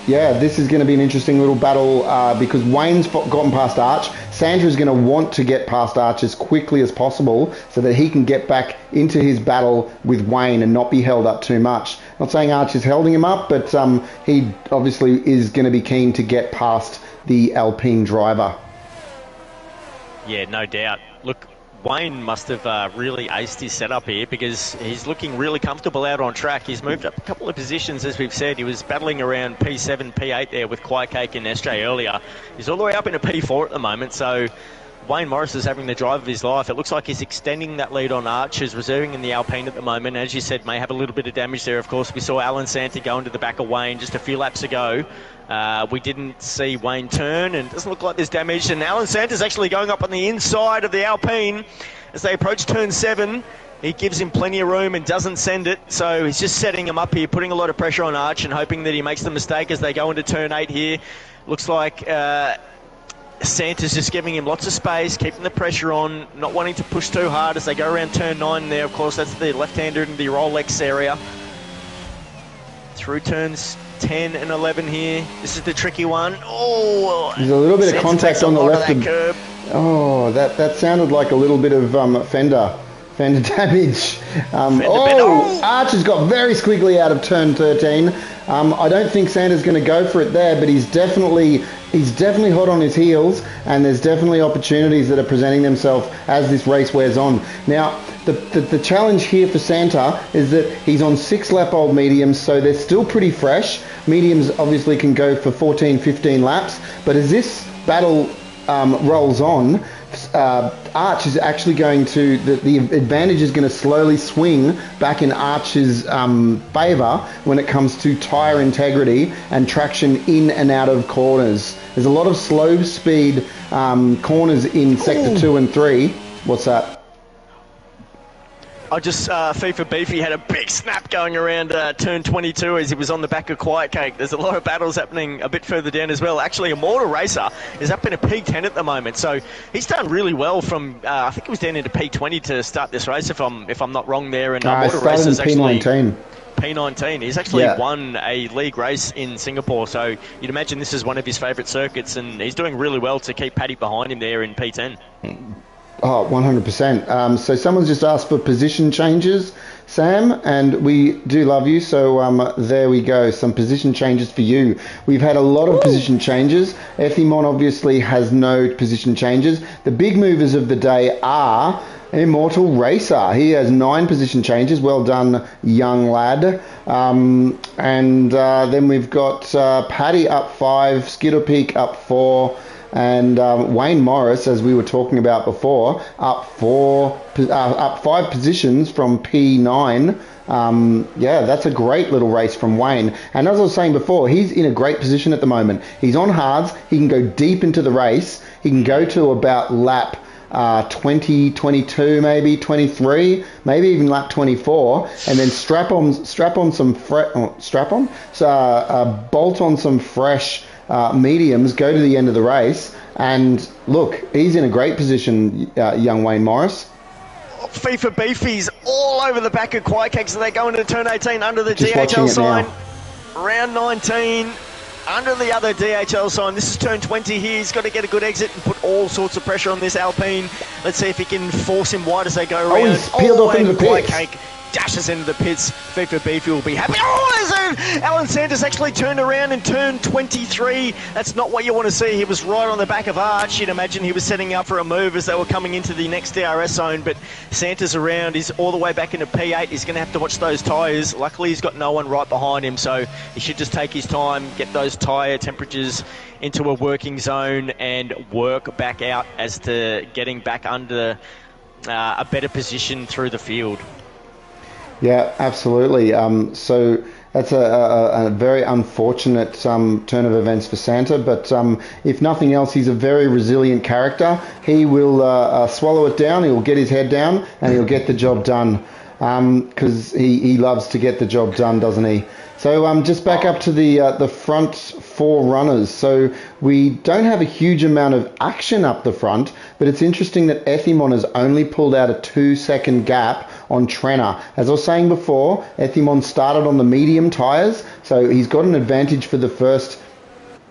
yeah, this is going to be an interesting little battle because Wayne's gotten past Arch. Sandra's going to want to get past Arch as quickly as possible so that he can get back into his battle with Wayne and not be held up too much. Not saying Arch is holding him up, but he obviously is going to be keen to get past the Alpine driver. Yeah, no doubt. Look, Wayne must have really aced his setup here because he's looking really comfortable out on track. He's moved up a couple of positions, as we've said. He was battling around P7, P8 there with Quaicake and SJ earlier. He's all the way up into P4 at the moment, so Wayne Morris is having the drive of his life. It looks like he's extending that lead on Arch, who's reserving in the Alpine at the moment. As you said, may have a little bit of damage there, of course. We saw Alan Santa go into the back of Wayne just a few laps ago. We didn't see Wayne turn, and it doesn't look like there's damage. And Alan Santa's actually going up on the inside of the Alpine as they approach turn 7. He gives him plenty of room and doesn't send it, so he's just setting him up here, putting a lot of pressure on Arch and hoping that he makes the mistake as they go into turn 8 here. Looks like Santa's just giving him lots of space, keeping the pressure on, not wanting to push too hard as they go around turn 9 there. Of course, that's the left-hander in the Rolex area. Through turns 10 and 11 here. This is the tricky one. Oh! There's a little bit of contact on the left of that curb. Oh, that sounded like a little bit of fender damage. Arch has got very squiggly out of turn 13. I don't think Santa's going to go for it there, but he's definitely hot on his heels, and there's definitely opportunities that are presenting themselves as this race wears on. Now, the challenge here for Santa is that he's on 6-lap-old mediums, so they're still pretty fresh. Mediums obviously can go for 14, 15 laps, but as this battle rolls on, Arch is actually going to, the advantage is going to slowly swing back in Arch's favour when it comes to tyre integrity and traction in and out of corners. There's a lot of slow speed corners in sector 2 and 3. What's that? I just, FIFA Beefy had a big snap going around turn 22 as he was on the back of Quiet Cake. There's a lot of battles happening a bit further down as well. Actually, Immortal Racer is up in a P10 at the moment, so he's done really well from, I think he was down into P20 to start this race, if I'm not wrong there. And Immortal Racer is actually P19. He's actually won a league race in Singapore, so you'd imagine this is one of his favourite circuits, and he's doing really well to keep Paddy behind him there in P10. Oh, 100%. So someone's just asked for position changes, Sam, and we do love you. So there we go. Some position changes for you. We've had a lot of position changes. Ethimon obviously has no position changes. The big movers of the day are Immortal Racer. He has 9 position changes. Well done, young lad. And then we've got Paddy up 5, Skidder Peak up 4, and Wayne Morris, as we were talking about before, up 5 positions from P9. That's a great little race from Wayne. And as I was saying before, he's in a great position at the moment. He's on hards. He can go deep into the race. He can go to about lap 20, 22, maybe 23, maybe even lap 24, and then bolt on some fresh mediums, go to the end of the race, and look, he's in a great position, young Wayne Morris. FIFA Beefy's all over the back of Quiet Cake, so they go into turn 18 under the Just DHL sign. Now. Round 19 under the other DHL sign. This is turn 20 here. He's got to get a good exit and put all sorts of pressure on this Alpine. Let's see if he can force him wide as they go around. He's peeled off into the Quiet pits. Cake dashes into the pits. FIFA Beefy will be happy. Oh, there's Alan Santos actually turned around in turn 23. That's not what you want to see. He was right on the back of Arch. You'd imagine he was setting up for a move as they were coming into the next DRS zone, but Santos around. He's all the way back into P8. He's going to have to watch those tyres. Luckily, he's got no one right behind him, so he should just take his time, get those tyre temperatures into a working zone and work back out as to getting back under a better position through the field. Yeah, absolutely. So that's a very unfortunate turn of events for Santa, but if nothing else, he's a very resilient character. He will swallow it down, he'll get his head down, and he'll get the job done, because he loves to get the job done, doesn't he? So just back up to the front 4 runners. So we don't have a huge amount of action up the front, but it's interesting that Ethimon has only pulled out a 2-second gap on Trenner. As I was saying before, Ethimon started on the medium tyres, so he's got an advantage for the first,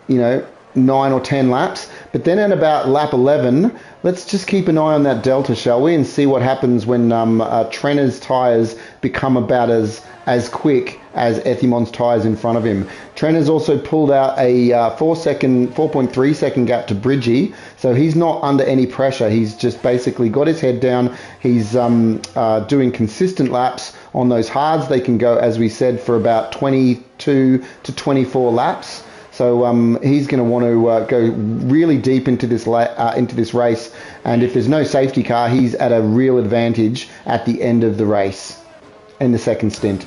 9 or 10 laps. But then at about lap 11, let's just keep an eye on that delta, shall we, and see what happens when Trenner's tyres become about as quick as Ethimon's tyres in front of him. Trenner's also pulled out a 4.3 second gap to Bridgie, so he's not under any pressure. He's just basically got his head down. He's doing consistent laps on those hards. They can go, as we said, for about 22 to 24 laps. So he's going to want to go really deep into this race, and if there's no safety car, he's at a real advantage at the end of the race in the second stint.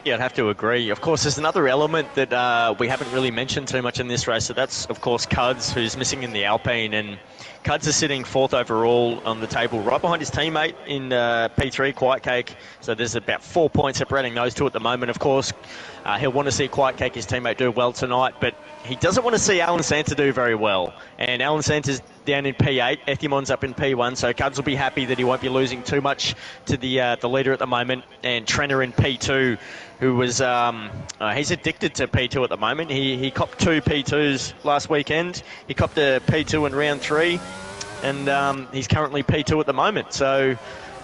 Yeah, I'd have to agree. Of course, there's another element that we haven't really mentioned too much in this race, so that's, of course, Cuds, who's missing in the Alpine, and Cuds is sitting 4th overall on the table, right behind his teammate in P3, Quiet Cake, so there's about 4 points separating those two at the moment. Of course, he'll want to see Quiet Cake, his teammate, do well tonight, but he doesn't want to see Alan Santa do very well, and Alan Santa's down in P8, Ethimon's up in P1, so Cuds will be happy that he won't be losing too much to the leader at the moment, and Trenner in P2, who was, he's addicted to P2 at the moment. He copped 2 P2s last weekend. He copped a P2 in round 3, and he's currently P2 at the moment. So,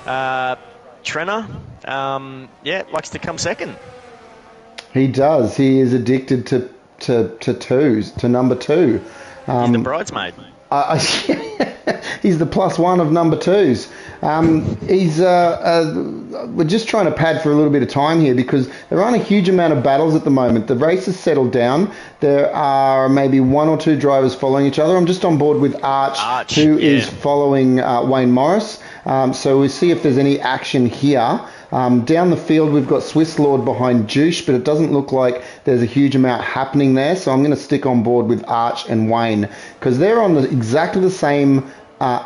Trenner, likes to come second. He does. He is addicted to number 2. He's the bridesmaid. He's the +1 of number 2s. We're just trying to pad for a little bit of time here because there aren't a huge amount of battles at the moment. The race has settled down. There are maybe 1 or 2 drivers following each other. I'm just on board with Arch who is following Wayne Morris. So we'll see if there's any action here. Down the field, we've got Swiss Lord behind Juice, but it doesn't look like there's a huge amount happening there. So I'm going to stick on board with Arch and Wayne because they're on exactly the same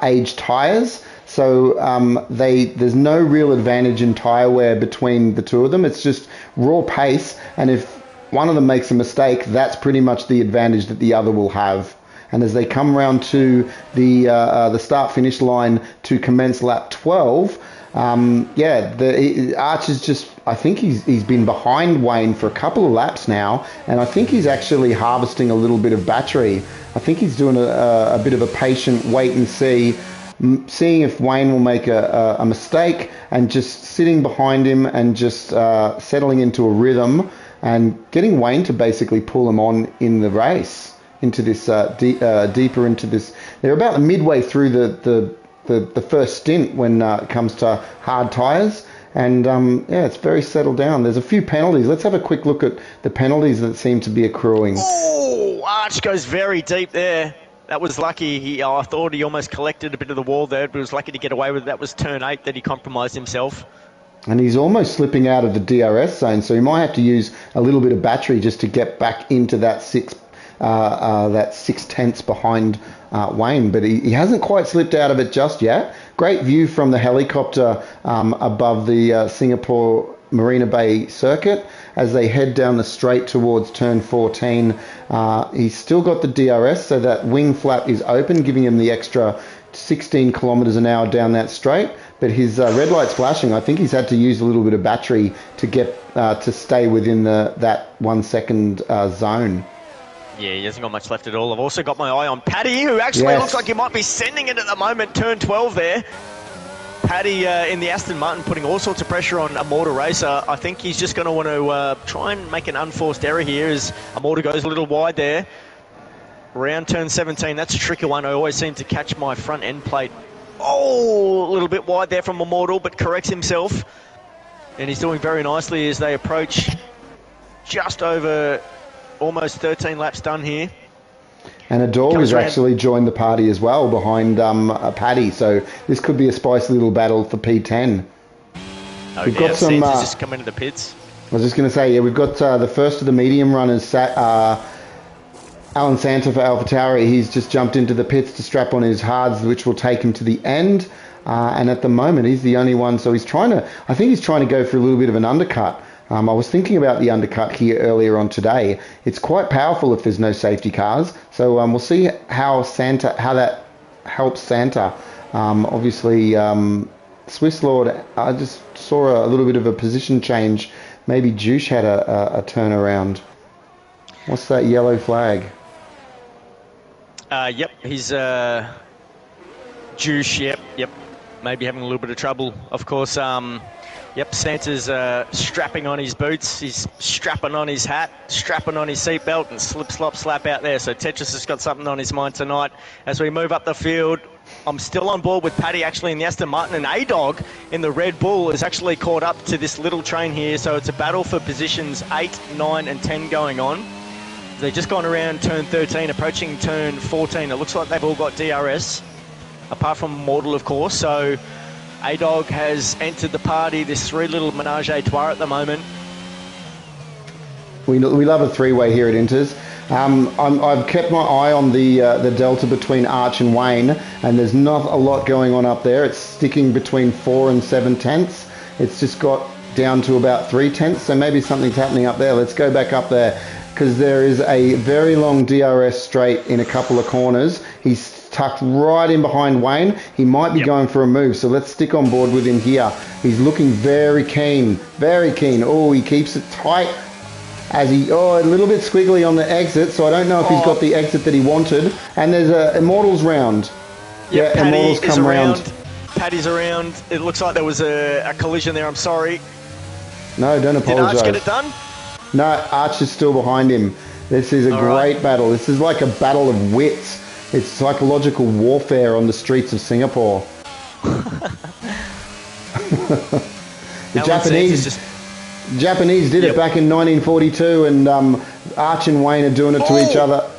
age tyres. So there's no real advantage in tyre wear between the two of them. It's just raw pace, and if one of them makes a mistake, that's pretty much the advantage that the other will have. And as they come round to the start-finish line to commence lap 12, Arch is just, I think he's been behind Wayne for a couple of laps now, and I think he's actually harvesting a little bit of battery. I think he's doing a bit of a patient wait and see, seeing if Wayne will make a mistake, and just sitting behind him and just settling into a rhythm and getting Wayne to basically pull him on in the race into this deeper into this. They're about midway through the first stint when it comes to hard tyres, and it's very settled down. There's a few penalties. Let's have a quick look at the penalties that seem to be accruing. Oh, Arch goes very deep there. That was lucky. I thought he almost collected a bit of the wall there, but was lucky to get away with it. That was turn 8 that he compromised himself. And he's almost slipping out of the DRS zone, so he might have to use a little bit of battery just to get back into that 6/10 behind Wayne, but he hasn't quite slipped out of it just yet. Great view from the helicopter above the Singapore Marina Bay circuit as they head down the straight towards turn 14. He's still got the DRS, so that wing flap is open, giving him the extra 16 kilometers an hour down that straight. But his red light's flashing. I think he's had to use a little bit of battery to get to stay within that 1 second zone. Yeah, he hasn't got much left at all. I've also got my eye on Paddy, who actually looks like he might be sending it at the moment. Turn 12 there. Paddy in the Aston Martin putting all sorts of pressure on Immortal Racer. I think he's just going to want to try and make an unforced error here as Immortal goes a little wide there. Around turn 17, that's a tricky one. I always seem to catch my front end plate. Oh, a little bit wide there from Immortal, but corrects himself. And he's doing very nicely as they approach just over almost 13 laps done here. And Adore has actually joined the party as well behind Paddy, so this could be a spicy little battle for P10. We've got some just come into the pits. I was just going to say, we've got the first of the medium runners, Alan Santa for AlphaTauri. He's just jumped into the pits to strap on his hards, which will take him to the end. And at the moment, he's the only one, so I think he's trying to go for a little bit of an undercut. I was thinking about the undercut here earlier on today. It's quite powerful if there's no safety cars. So we'll see how that helps Santa. Obviously, Swiss Lord, I just saw a little bit of a position change. Maybe Juice had a turnaround. What's that yellow flag? Yep, he's Juice. Yep. Maybe having a little bit of trouble, of course. Yep, Santa's strapping on his boots, he's strapping on his hat, strapping on his seatbelt, and slap out there. So Tetris has got something on his mind tonight. As we move up the field, I'm still on board with Paddy actually in the Aston Martin, and A-Dog in the Red Bull is actually caught up to this little train here. So it's a battle for positions 8, 9 and 10 going on. They've just gone around turn 13, approaching turn 14. It looks like they've all got DRS, apart from Mortal, of course. So A-Dog has entered the party, this three little menage a trois at the moment. We love a three-way here at Inters. I've kept my eye on the delta between Arch and Wayne, and there's not a lot going on up there. It's sticking between 4 and 7 tenths. It's just got down to about 3 tenths, so maybe something's happening up there. Let's go back up there, because there is a very long DRS straight in a couple of corners. He's tucked right in behind Wayne. He might be going for a move, so let's stick on board with him here. He's looking very keen, very keen. Oh, he keeps it tight as a little bit squiggly on the exit, so I don't know if he's got the exit that he wanted. And there's a Immortals round. Yeah, Immortals come round. Paddy's around. It looks like there was a collision there. I'm sorry. No, don't apologise. Did Arch get it done? No, Arch is still behind him. This is a great battle. This is like a battle of wits. It's psychological warfare on the streets of Singapore. The Japanese did it back in 1942, and Arch and Wayne are doing it to each other.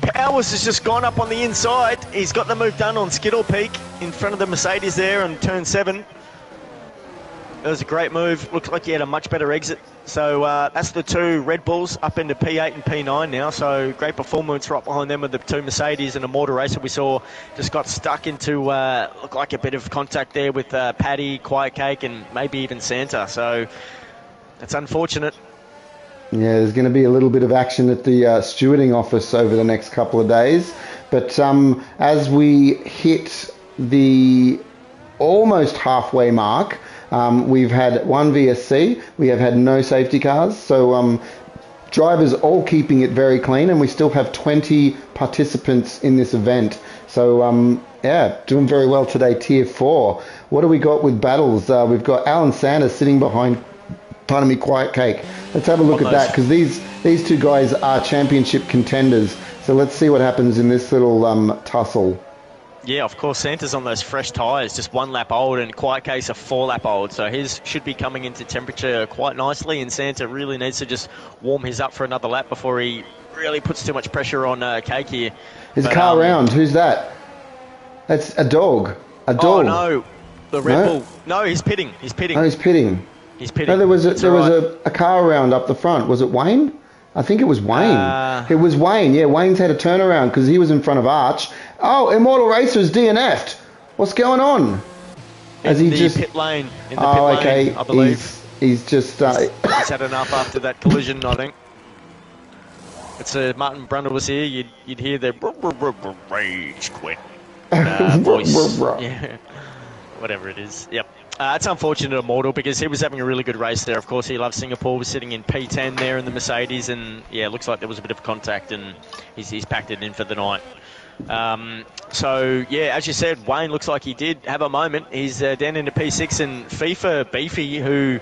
Powers has just gone up on the inside. He's got the move done on Skittle Peak in front of the Mercedes there on turn 7. It was a great move. Looked like he had a much better exit. So that's the two Red Bulls up into P8 and P9 now. So great performance right behind them with the two Mercedes and a Mortar Racer we saw just got stuck into, looked like a bit of contact there with Paddy, Quiet Cake, and maybe even Santa. So that's unfortunate. Yeah, there's going to be a little bit of action at the stewarding office over the next couple of days. But as we hit the almost halfway mark, we've had one VSC, we have had no safety cars, so drivers all keeping it very clean, and we still have 20 participants in this event. So yeah, doing very well today, Tier 4. What do we got with battles? We've got Alan Sanders sitting behind, pardon me, Quiet Cake. Let's have a look at that, because these two guys are championship contenders. So let's see what happens in this little tussle. Yeah, of course, Santa's on those fresh tyres, just 1 lap old, and Quiet Case a 4 lap old. So his should be coming into temperature quite nicely, and Santa really needs to just warm his up for another lap before he really puts too much pressure on Cake here. There's a car around. Who's that? That's a dog. A dog. Oh, no. The Red Bull. No, he's pitting. He's pitting. Oh, he's pitting. He's pitting. No, there was a car around up the front. Was it Wayne? I think it was Wayne. It was Wayne. Yeah, Wayne's had a turnaround because he was in front of Arch. Oh, Immortal Racer's DNF'd. What's going on? As he just pit lane. In the pit lane, I believe. He's just. He's had enough after that collision, I think. It's Martin Brundle was here. You'd hear the rage quit voice. Yeah, whatever it is. Yep. It's unfortunate, Immortal, because he was having a really good race there. Of course, he loves Singapore. Was sitting in P10 there in the Mercedes, and yeah, it looks like there was a bit of contact, and he's packed it in for the night. So yeah, as you said, Wayne looks like he did have a moment. He's down into P6, and FIFA Beefy, who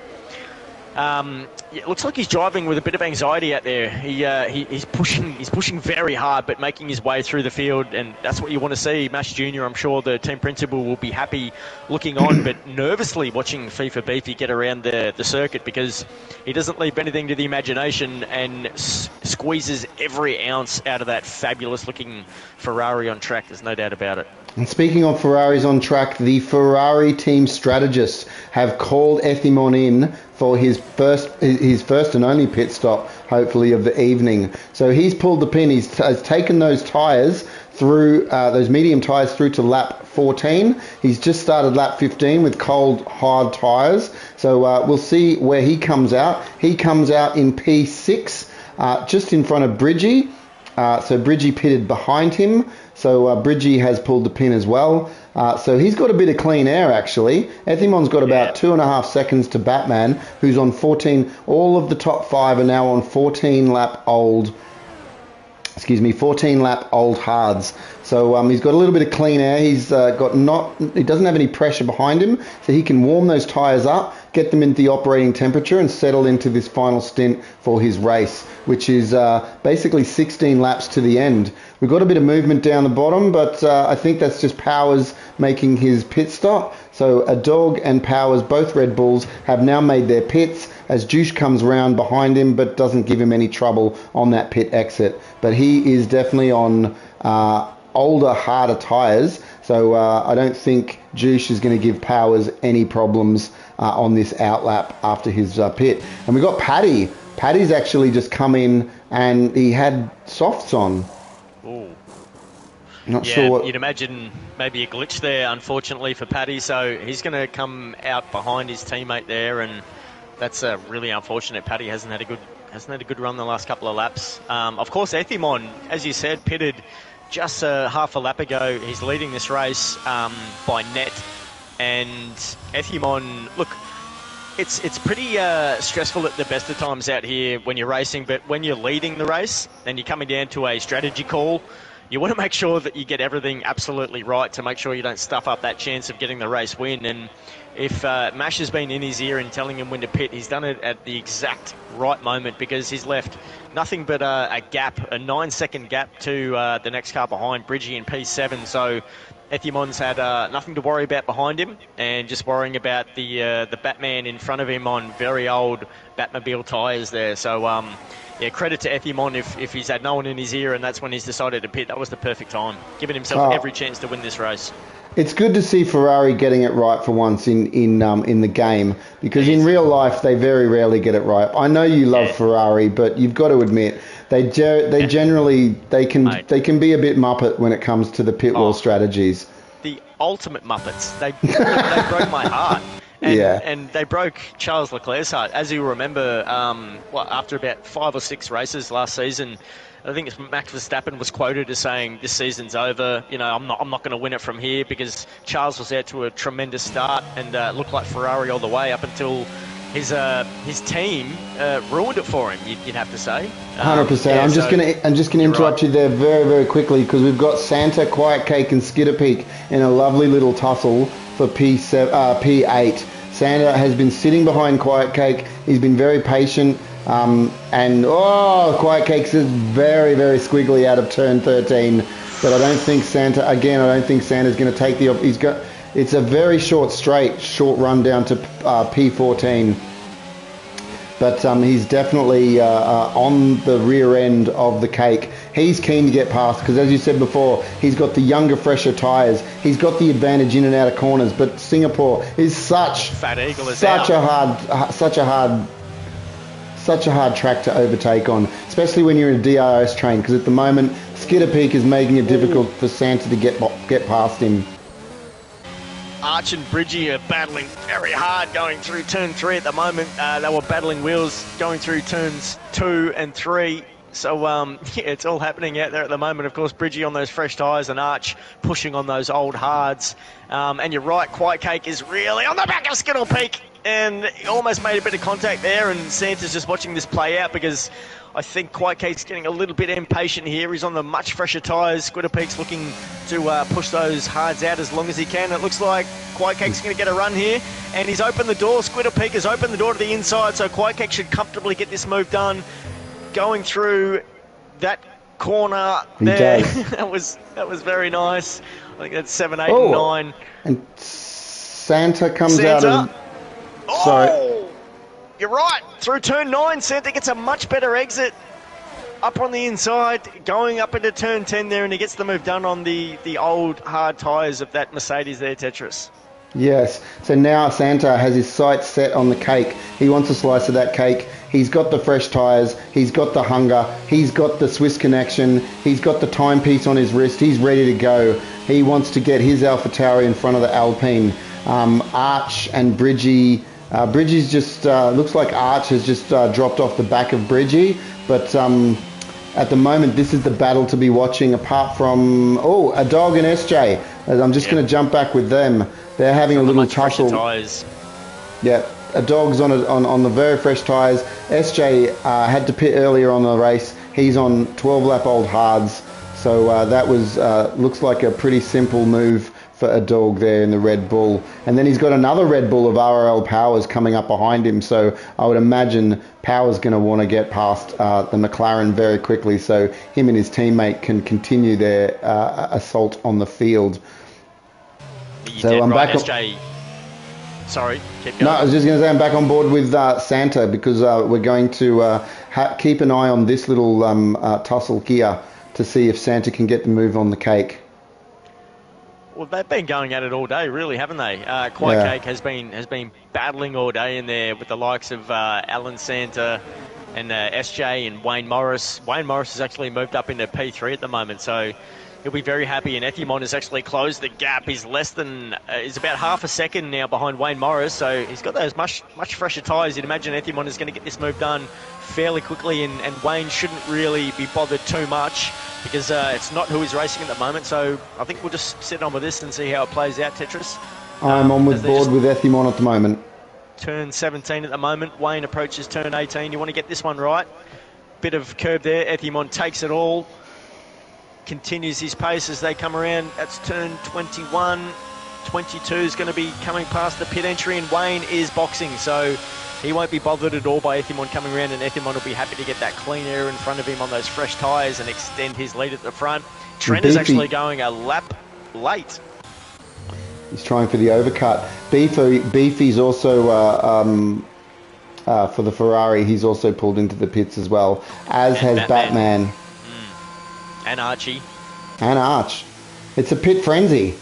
it looks like he's driving with a bit of anxiety out there. He's pushing very hard, but making his way through the field, and that's what you want to see. Mash Jr., I'm sure the team principal will be happy looking on, but nervously watching FIFA Beefy get around the circuit, because he doesn't leave anything to the imagination and squeezes every ounce out of that fabulous looking Ferrari on track. There's no doubt about it. And speaking of Ferraris on track, the Ferrari team strategists have called Ethimon in for his first and only pit stop, hopefully, of the evening. So he's pulled the pin. Has taken those tyres through, those medium tyres through to lap 14. He's just started lap 15 with cold, hard tyres. So we'll see where he comes out. He comes out in P6, just in front of Bridgie. So Bridgie pitted behind him. So Bridgie has pulled the pin as well. So he's got a bit of clean air, actually. Ethimon's got about 2.5 seconds to Batman, who's on 14. All of the top 5 are now on 14 lap old hards. So he's got a little bit of clean air. He doesn't have any pressure behind him, so he can warm those tyres up, get them into the operating temperature, and settle into this final stint for his race, which is basically 16 laps to the end. We've got a bit of movement down the bottom, but I think that's just Powers making his pit stop. So a dog and Powers, both Red Bulls, have now made their pits as Juice comes round behind him, but doesn't give him any trouble on that pit exit. But he is definitely on older, harder tyres, so I don't think Juice is going to give Powers any problems on this outlap after his pit. And we got Paddy. Paddy's actually just come in and he had softs on. Ooh. Not sure what... You'd imagine maybe a glitch there, unfortunately, for Paddy. So he's going to come out behind his teammate there, and that's really unfortunate. Paddy hasn't had a good run the last couple of laps. Of course, Ethimon, as you said, pitted just half a lap ago. He's leading this race by net, and Ethimon, look, it's pretty stressful at the best of times out here when you're racing, but when you're leading the race and you're coming down to a strategy call, you want to make sure that you get everything absolutely right to make sure you don't stuff up that chance of getting the race win. And if Mash has been in his ear and telling him when to pit, he's done it at the exact right moment, because he's left nothing but a gap, a 9-second gap to the next car behind, Bridgie in P7. So Ethimon's had nothing to worry about behind him, and just worrying about the Batman in front of him on very old Batmobile tyres there. So yeah, credit to Ethimon if he's had no one in his ear and that's when he's decided to pit. That was the perfect time, giving himself every chance to win this race. It's good to see Ferrari getting it right for once in the game, because in real life they very rarely get it right. I know you love Ferrari, but you've got to admit generally they can Mate. they can be a bit muppet when it comes to the pit wall strategies. The ultimate Muppets. They broke my heart. And they broke Charles Leclerc's heart. As you remember, after about 5 or 6 races last season, I think it's Max Verstappen was quoted as saying, "This season's over. You know, I'm not going to win it from here," because Charles was out to a tremendous start and looked like Ferrari all the way up until his team ruined it for him. You'd have to say. 100%. I'm just gonna interrupt you there very, very quickly, because we've got Santa, Quiet Cake, and Skitter Peak in a lovely little tussle for P8. Santa has been sitting behind Quiet Cake. He's been very patient. Quiet Cake's is very, very squiggly out of turn 13. But I don't think Santa's going to take it's a very short run down to P14. But he's definitely on the rear end of the cake. He's keen to get past because, as you said before, he's got the younger, fresher tyres. He's got the advantage in and out of corners. But Singapore is such a hard track to overtake on, especially when you're in a DRS train. Because at the moment, Skitter Peak is making it difficult for Santa to get past him. Arch and Bridgie are battling very hard going through turn 3 at the moment. They were battling wheels going through turns 2 and 3. So, it's all happening out there at the moment. Of course, Bridgie on those fresh tyres and Arch pushing on those old hards. And you're right, Quiet Cake is really on the back of Skittle Peak. And he almost made a bit of contact there. And Santa's just watching this play out because I think Quiet Cake's getting a little bit impatient here. He's on the much fresher tyres. Skitter Peak's looking to push those hards out as long as he can. It looks like Quiet Cake's going to get a run here. And he's opened the door. Skitter Peak has opened the door to the inside. So Quiet Cake should comfortably get this move done. Going through that corner there. that was very nice. I think that's 7, 8, and 9. And Santa comes out and... Sorry. You're right. Through turn 9, Santa gets a much better exit up on the inside, going up into turn 10 there, and he gets the move done on the old hard tyres of that Mercedes there, Tetris. Yes. So now Santa has his sights set on the cake. He wants a slice of that cake. He's got the fresh tyres. He's got the hunger. He's got the Swiss connection. He's got the timepiece on his wrist. He's ready to go. He wants to get his AlphaTauri in front of the Alpine. Arch and Bridgie... Bridgie's just looks like Arch has just dropped off the back of Bridgie, but at the moment this is the battle to be watching. Apart from a dog and SJ, I'm just going to jump back with them. They're having a little tussle. Yeah, a dog's on the very fresh tyres. SJ had to pit earlier on the race. He's on 12-lap old hards, so that was looks like a pretty simple move for a dog there in the Red Bull. And then he's got another Red Bull of IRL Powers coming up behind him, so I would imagine Powers going to want to get past the McLaren very quickly so him and his teammate can continue their assault on the field. So I'm back SJ. Sorry, keep going. No, I was just going to say I'm back on board with Santa because we're going to keep an eye on this little tussle here to see if Santa can get the move on the cake. Well, they've been going at it all day, really, haven't they? Quiet Cake has been battling all day in there with the likes of Alan Santa and SJ and Wayne Morris. Wayne Morris has actually moved up into P3 at the moment, so he'll be very happy. And Ethimon has actually closed the gap. He's he's about half a second now behind Wayne Morris, so he's got those much fresher tyres. You'd imagine Ethimon is going to get this move done fairly quickly, and Wayne shouldn't really be bothered too much because it's not who he's racing at the moment. So I think we'll just sit on with this and see how it plays out, Tetris. I'm on with board with Ethimon at the moment. Turn 17 at the moment. Wayne approaches turn 18. You want to get this one right. Bit of curb there. Ethimon takes it all. Continues his pace as they come around. That's turn 21. 22 is going to be coming past the pit entry, and Wayne is boxing, so he won't be bothered at all by Ethimon coming around, and Ethimon will be happy to get that clean air in front of him on those fresh tyres and extend his lead at the front. Trent is actually going a lap late. He's trying for the overcut. Beefy's also, for the Ferrari, he's also pulled into the pits as well, as has Batman. And Archie. And Arch. It's a pit frenzy.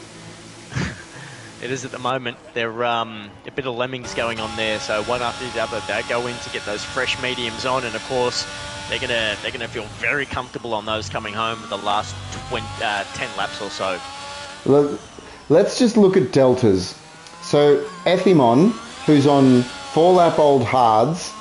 It is at the moment. They're a bit of lemmings going on there, so one after the other they go in to get those fresh mediums on, and of course they're gonna feel very comfortable on those coming home with the last 10 laps or so. Let's just look at deltas. So Ethimon, who's on 4-lap-old hards,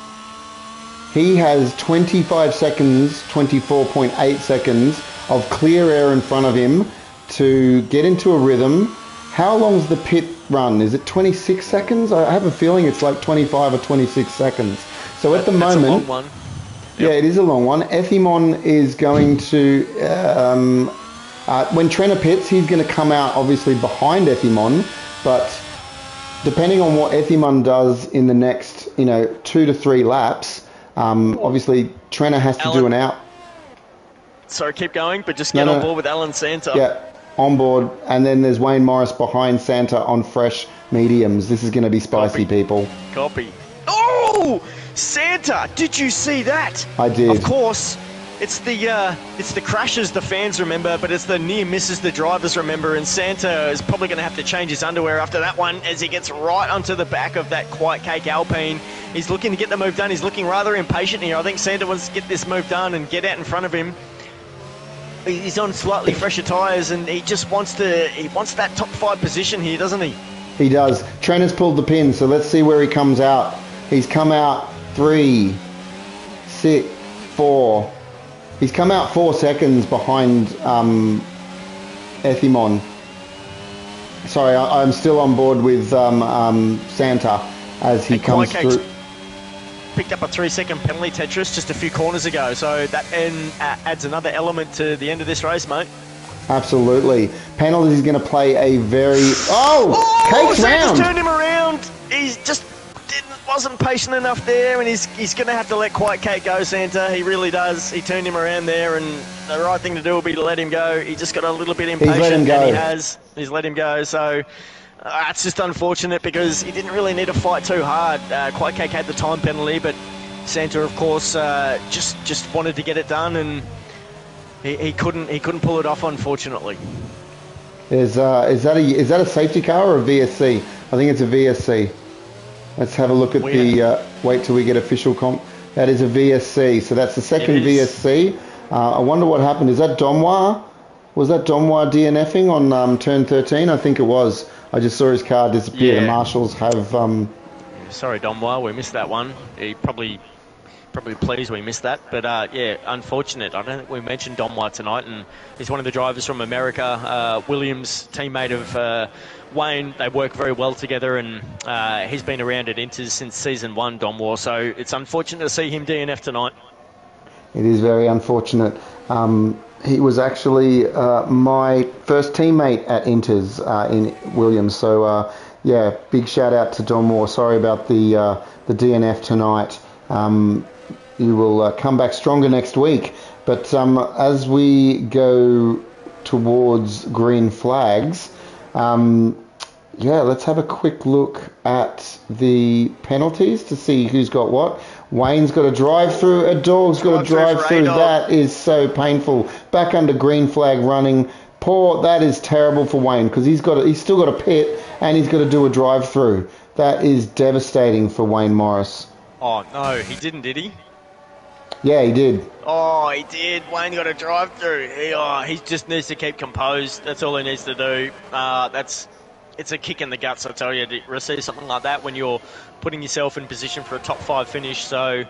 he has 25 seconds, 24.8 seconds of clear air in front of him to get into a rhythm. How long's the pit run? Is it 26 seconds? I have a feeling it's like 25 or 26 seconds. So at the moment, that's a long one. Yep. Yeah, it is a long one. Ethimon is going to, when Trenner pits, he's going to come out obviously behind Ethimon, but depending on what Ethimon does in the next, 2 to 3 laps, obviously Trenner has to do an out. Sorry, keep going, but just get on board with Alan Santa. Yeah, on board, and then there's Wayne Morris behind Santa on fresh mediums. This is going to be spicy, people. Copy. Oh, Santa! Did you see that? I did. Of course, it's the crashes the fans remember, but it's the near misses the drivers remember. And Santa is probably going to have to change his underwear after that one as he gets right onto the back of that Quiet Cake Alpine. He's looking to get the move done. He's looking rather impatient here. I think Santa wants to get this move done and get out in front of him. He's on slightly fresher tyres, and he just wants that top 5 position here, doesn't he? He does. Trenner's pulled the pin, so let's see where he comes out. He's come out 3, 6, 4. He's come out 4 seconds behind Ethimon. Sorry, I'm still on board with Santa as he comes through. Picked up a 3-second penalty, Tetris, just a few corners ago. So that adds another element to the end of this race, mate. Absolutely. Penalty is going to play a very... Oh! Cake's round! Turned him around. He's just wasn't patient enough there, and he's going to have to let Quiet Cake go, Santa. He really does. He turned him around there, and the right thing to do will be to let him go. He just got a little bit impatient. He's let him go. And he's let him go. So... it's just unfortunate because he didn't really need to fight too hard. Quiet Cake had the time penalty, but Santa, of course, just wanted to get it done, and he couldn't pull it off, unfortunately. Is that a safety car or a VSC? I think it's a VSC. Let's have a look at wait till we get official comp. That is a VSC, so that's the second VSC. I wonder what happened. Is that Domwa? Was that Domwa DNFing on turn 13? I think it was. I just saw his car disappear. The marshals have... Sorry, Domwa, we missed that one. He probably pleased we missed that. But, unfortunate. I don't think we mentioned Domwa tonight, and he's one of the drivers from America. Williams, teammate of Wayne. They work very well together, and he's been around at Inters since Season 1, Domwa. So it's unfortunate to see him DNF tonight. It is very unfortunate. He was actually my first teammate at Inters in Williams. So, big shout out to Don Moore. Sorry about the DNF tonight. You will come back stronger next week. But as we go towards green flags, let's have a quick look at the penalties to see who's got what. Wayne's got a drive-through. A dog's got a drive-through. That is so painful. Back under green flag running. That is terrible for Wayne because he's still got a pit and he's got to do a drive-through. That is devastating for Wayne Morris. Oh, no, he didn't, did he? Yeah, he did. Oh, he did. Wayne got a drive-through. He just needs to keep composed. That's all he needs to do. It's a kick in the guts, I tell you, to receive something like that when you're putting yourself in position for a top 5 finish. So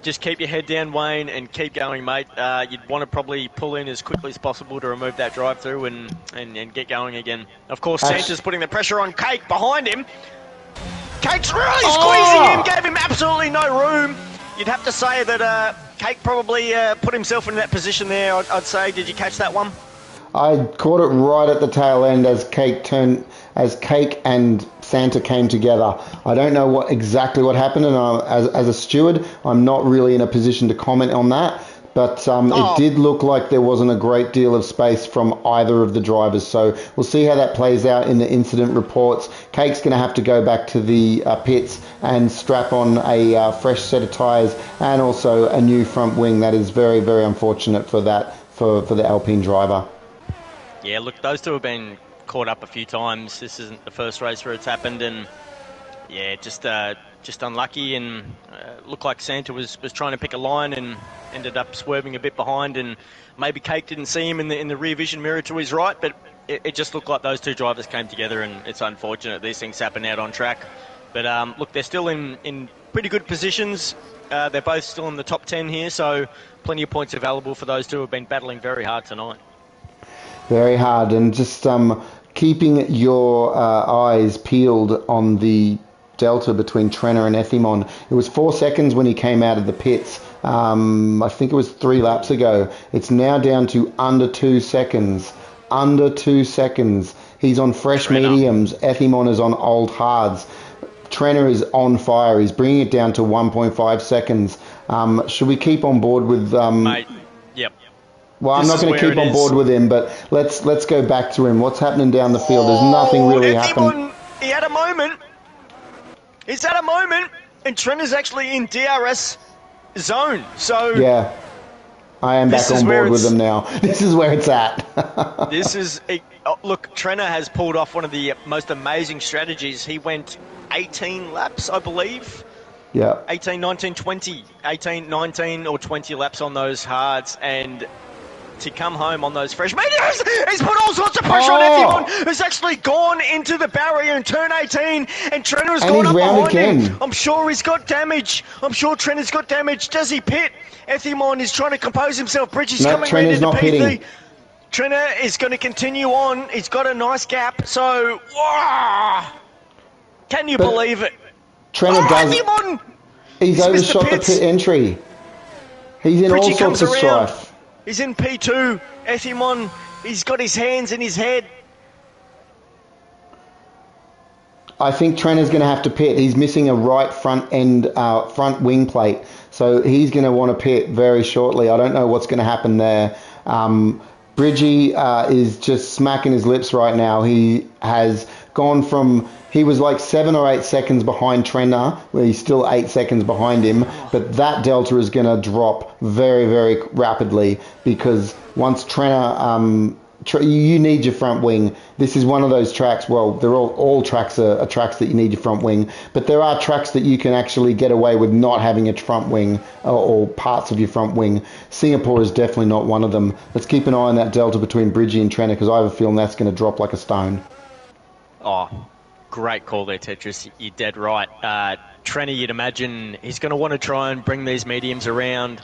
just keep your head down, Wayne, and keep going, mate. You'd want to probably pull in as quickly as possible to remove that drive-through and get going again. Of course, Santa's putting the pressure on Cake behind him. Cake's really squeezing him, gave him absolutely no room. You'd have to say that Cake probably put himself in that position there, I'd say. Did you catch that one? I caught it right at the tail end as Cake and Santa came together. I don't know exactly what happened, and as a steward, I'm not really in a position to comment on that. But it did look like there wasn't a great deal of space from either of the drivers. So we'll see how that plays out in the incident reports. Cake's going to have to go back to the pits and strap on a fresh set of tyres and also a new front wing. That is very, very unfortunate for the Alpine driver. Yeah, look, those two have been caught up a few times. This isn't the first race where it's happened, and yeah, just unlucky, and looked like Santa was trying to pick a line and ended up swerving a bit behind, and maybe Cake didn't see him in the rear vision mirror to his right, but it just looked like those two drivers came together, and it's unfortunate these things happen out on track. But look, they're still in pretty good positions. They're both still in the top 10 here, so plenty of points available for those two who have been battling very hard tonight. Very hard, and just keeping your eyes peeled on the delta between Trenner and Ethimon. It was 4 seconds when he came out of the pits. I think it was 3 laps ago. It's now down to under 2 seconds. Under 2 seconds. He's on fresh mediums. Ethimon is on old hards. Trenner is on fire. He's bringing it down to 1.5 seconds. Should we keep on board with... Mate, yep. Well, I'm not going to keep on board with him, but let's go back to him. What's happening down the field? There's nothing really happening. He had a moment. He's had a moment, and Trenner's actually in DRS zone. So yeah, I am back on board with them now. This is where it's at. Look, Trenner has pulled off one of the most amazing strategies. He went 18 laps, I believe. Yeah. 18, 19, 20. 18, 19 or 20 laps on those hards, and to come home on those fresh mediums, he's put all sorts of pressure on Ethimon, who's actually gone into the barrier in turn 18, and Trenner has gone up behind him. I'm sure he's got damage. I'm sure Trenner's got damage. Does he pit? Ethimon is trying to compose himself. Bridges coming right into P3. Trenner is going to continue on. He's got a nice gap. So, can you believe it? Trenner does. Ethimon! He's overshot the pit entry. He's in all sorts of strife. He's in P2. Ethimon, he's got his hands in his head. I think Trenner's going to have to pit. He's missing a right front wing plate. So he's going to want to pit very shortly. I don't know what's going to happen there. Bridgie is just smacking his lips right now. He has gone from... He was like 7 or 8 seconds behind Trenner, where he's still 8 seconds behind him. But that delta is going to drop very, very rapidly, because once Trenner, you need your front wing. This is one of those tracks. Well, they're all tracks are tracks that you need your front wing, but there are tracks that you can actually get away with not having a front wing or parts of your front wing. Singapore is definitely not one of them. Let's keep an eye on that delta between Bridgie and Trenner, because I have a feeling that's going to drop like a stone. Oh. Great call there, Tetris. You're dead right. Trenner, you'd imagine he's going to want to try and bring these mediums around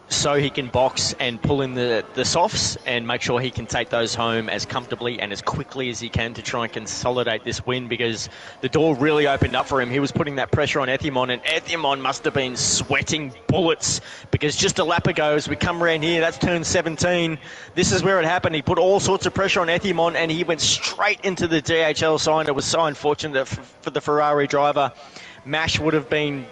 so he can box and pull in the softs and make sure he can take those home as comfortably and as quickly as he can to try and consolidate this win, because the door really opened up for him. He was putting that pressure on Ethimon, and Ethimon must have been sweating bullets, because just a lap ago, as we come around here, that's turn 17, this is where it happened. He put all sorts of pressure on Ethimon, and he went straight into the DHL sign. It was so unfortunate for the Ferrari driver. Mash would have been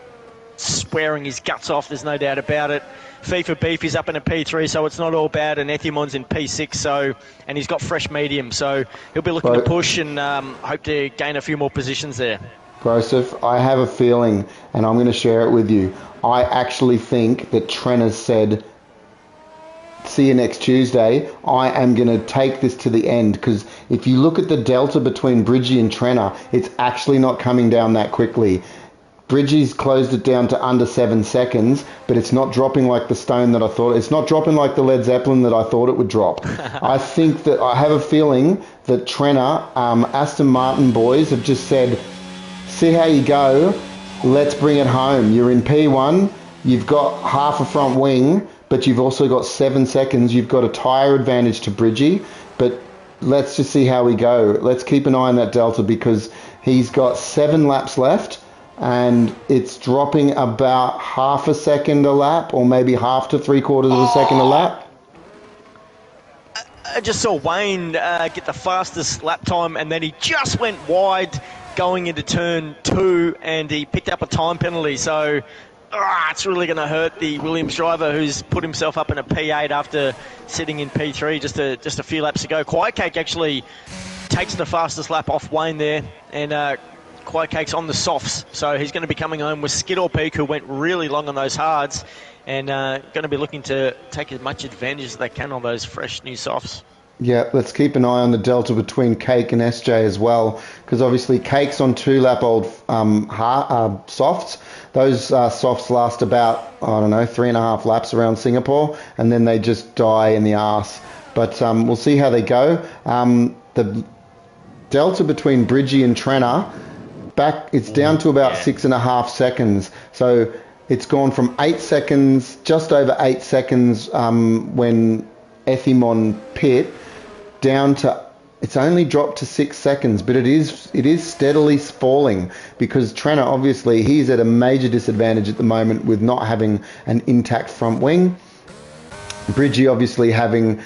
swearing his guts off, there's no doubt about it. FIFA Beef is up in a P3, so it's not all bad, and Ethimon's in P6, and he's got fresh medium, so he'll be looking to push and hope to gain a few more positions there. Joseph, I have a feeling, and I'm going to share it with you. I actually think that Trenner said, see you next Tuesday. I am going to take this to the end, because if you look at the delta between Bridgie and Trenner, it's actually not coming down that quickly. Bridgie's closed it down to under 7 seconds, but it's not dropping like the stone that I thought. It's not dropping like the Led Zeppelin that I thought it would drop. I have a feeling that Trenner, Aston Martin boys have just said, see how you go, let's bring it home. You're in P1, you've got half a front wing, but you've also got 7 seconds. You've got a tyre advantage to Bridgie, but let's just see how we go. Let's keep an eye on that delta, because he's got 7 laps left, and it's dropping about half a second a lap, or maybe half to 3/4 of a second a lap. I just saw Wayne get the fastest lap time, and then he just went wide going into turn 2, and he picked up a time penalty. So it's really going to hurt the Williams driver, who's put himself up in a P8 after sitting in P3 just a few laps ago. Quiet Cake actually takes the fastest lap off Wayne there, and Quiet Cake's on the softs, so he's going to be coming home with Skid or Peak, who went really long on those hards, and going to be looking to take as much advantage as they can on those fresh new softs. Yeah, let's keep an eye on the delta between Cake and SJ as well, because obviously Cake's on 2-lap-old softs. Those softs last about, I don't know, 3.5 laps around Singapore, and then they just die in the arse. But we'll see how they go. The delta between Bridgie and Trenner, it's down to about 6.5 seconds. So it's gone from 8 seconds, just over 8 seconds when Ethimon pit, down to, it's only dropped to 6 seconds, but it is steadily falling, because Trenner, obviously he's at a major disadvantage at the moment with not having an intact front wing. Bridgie obviously having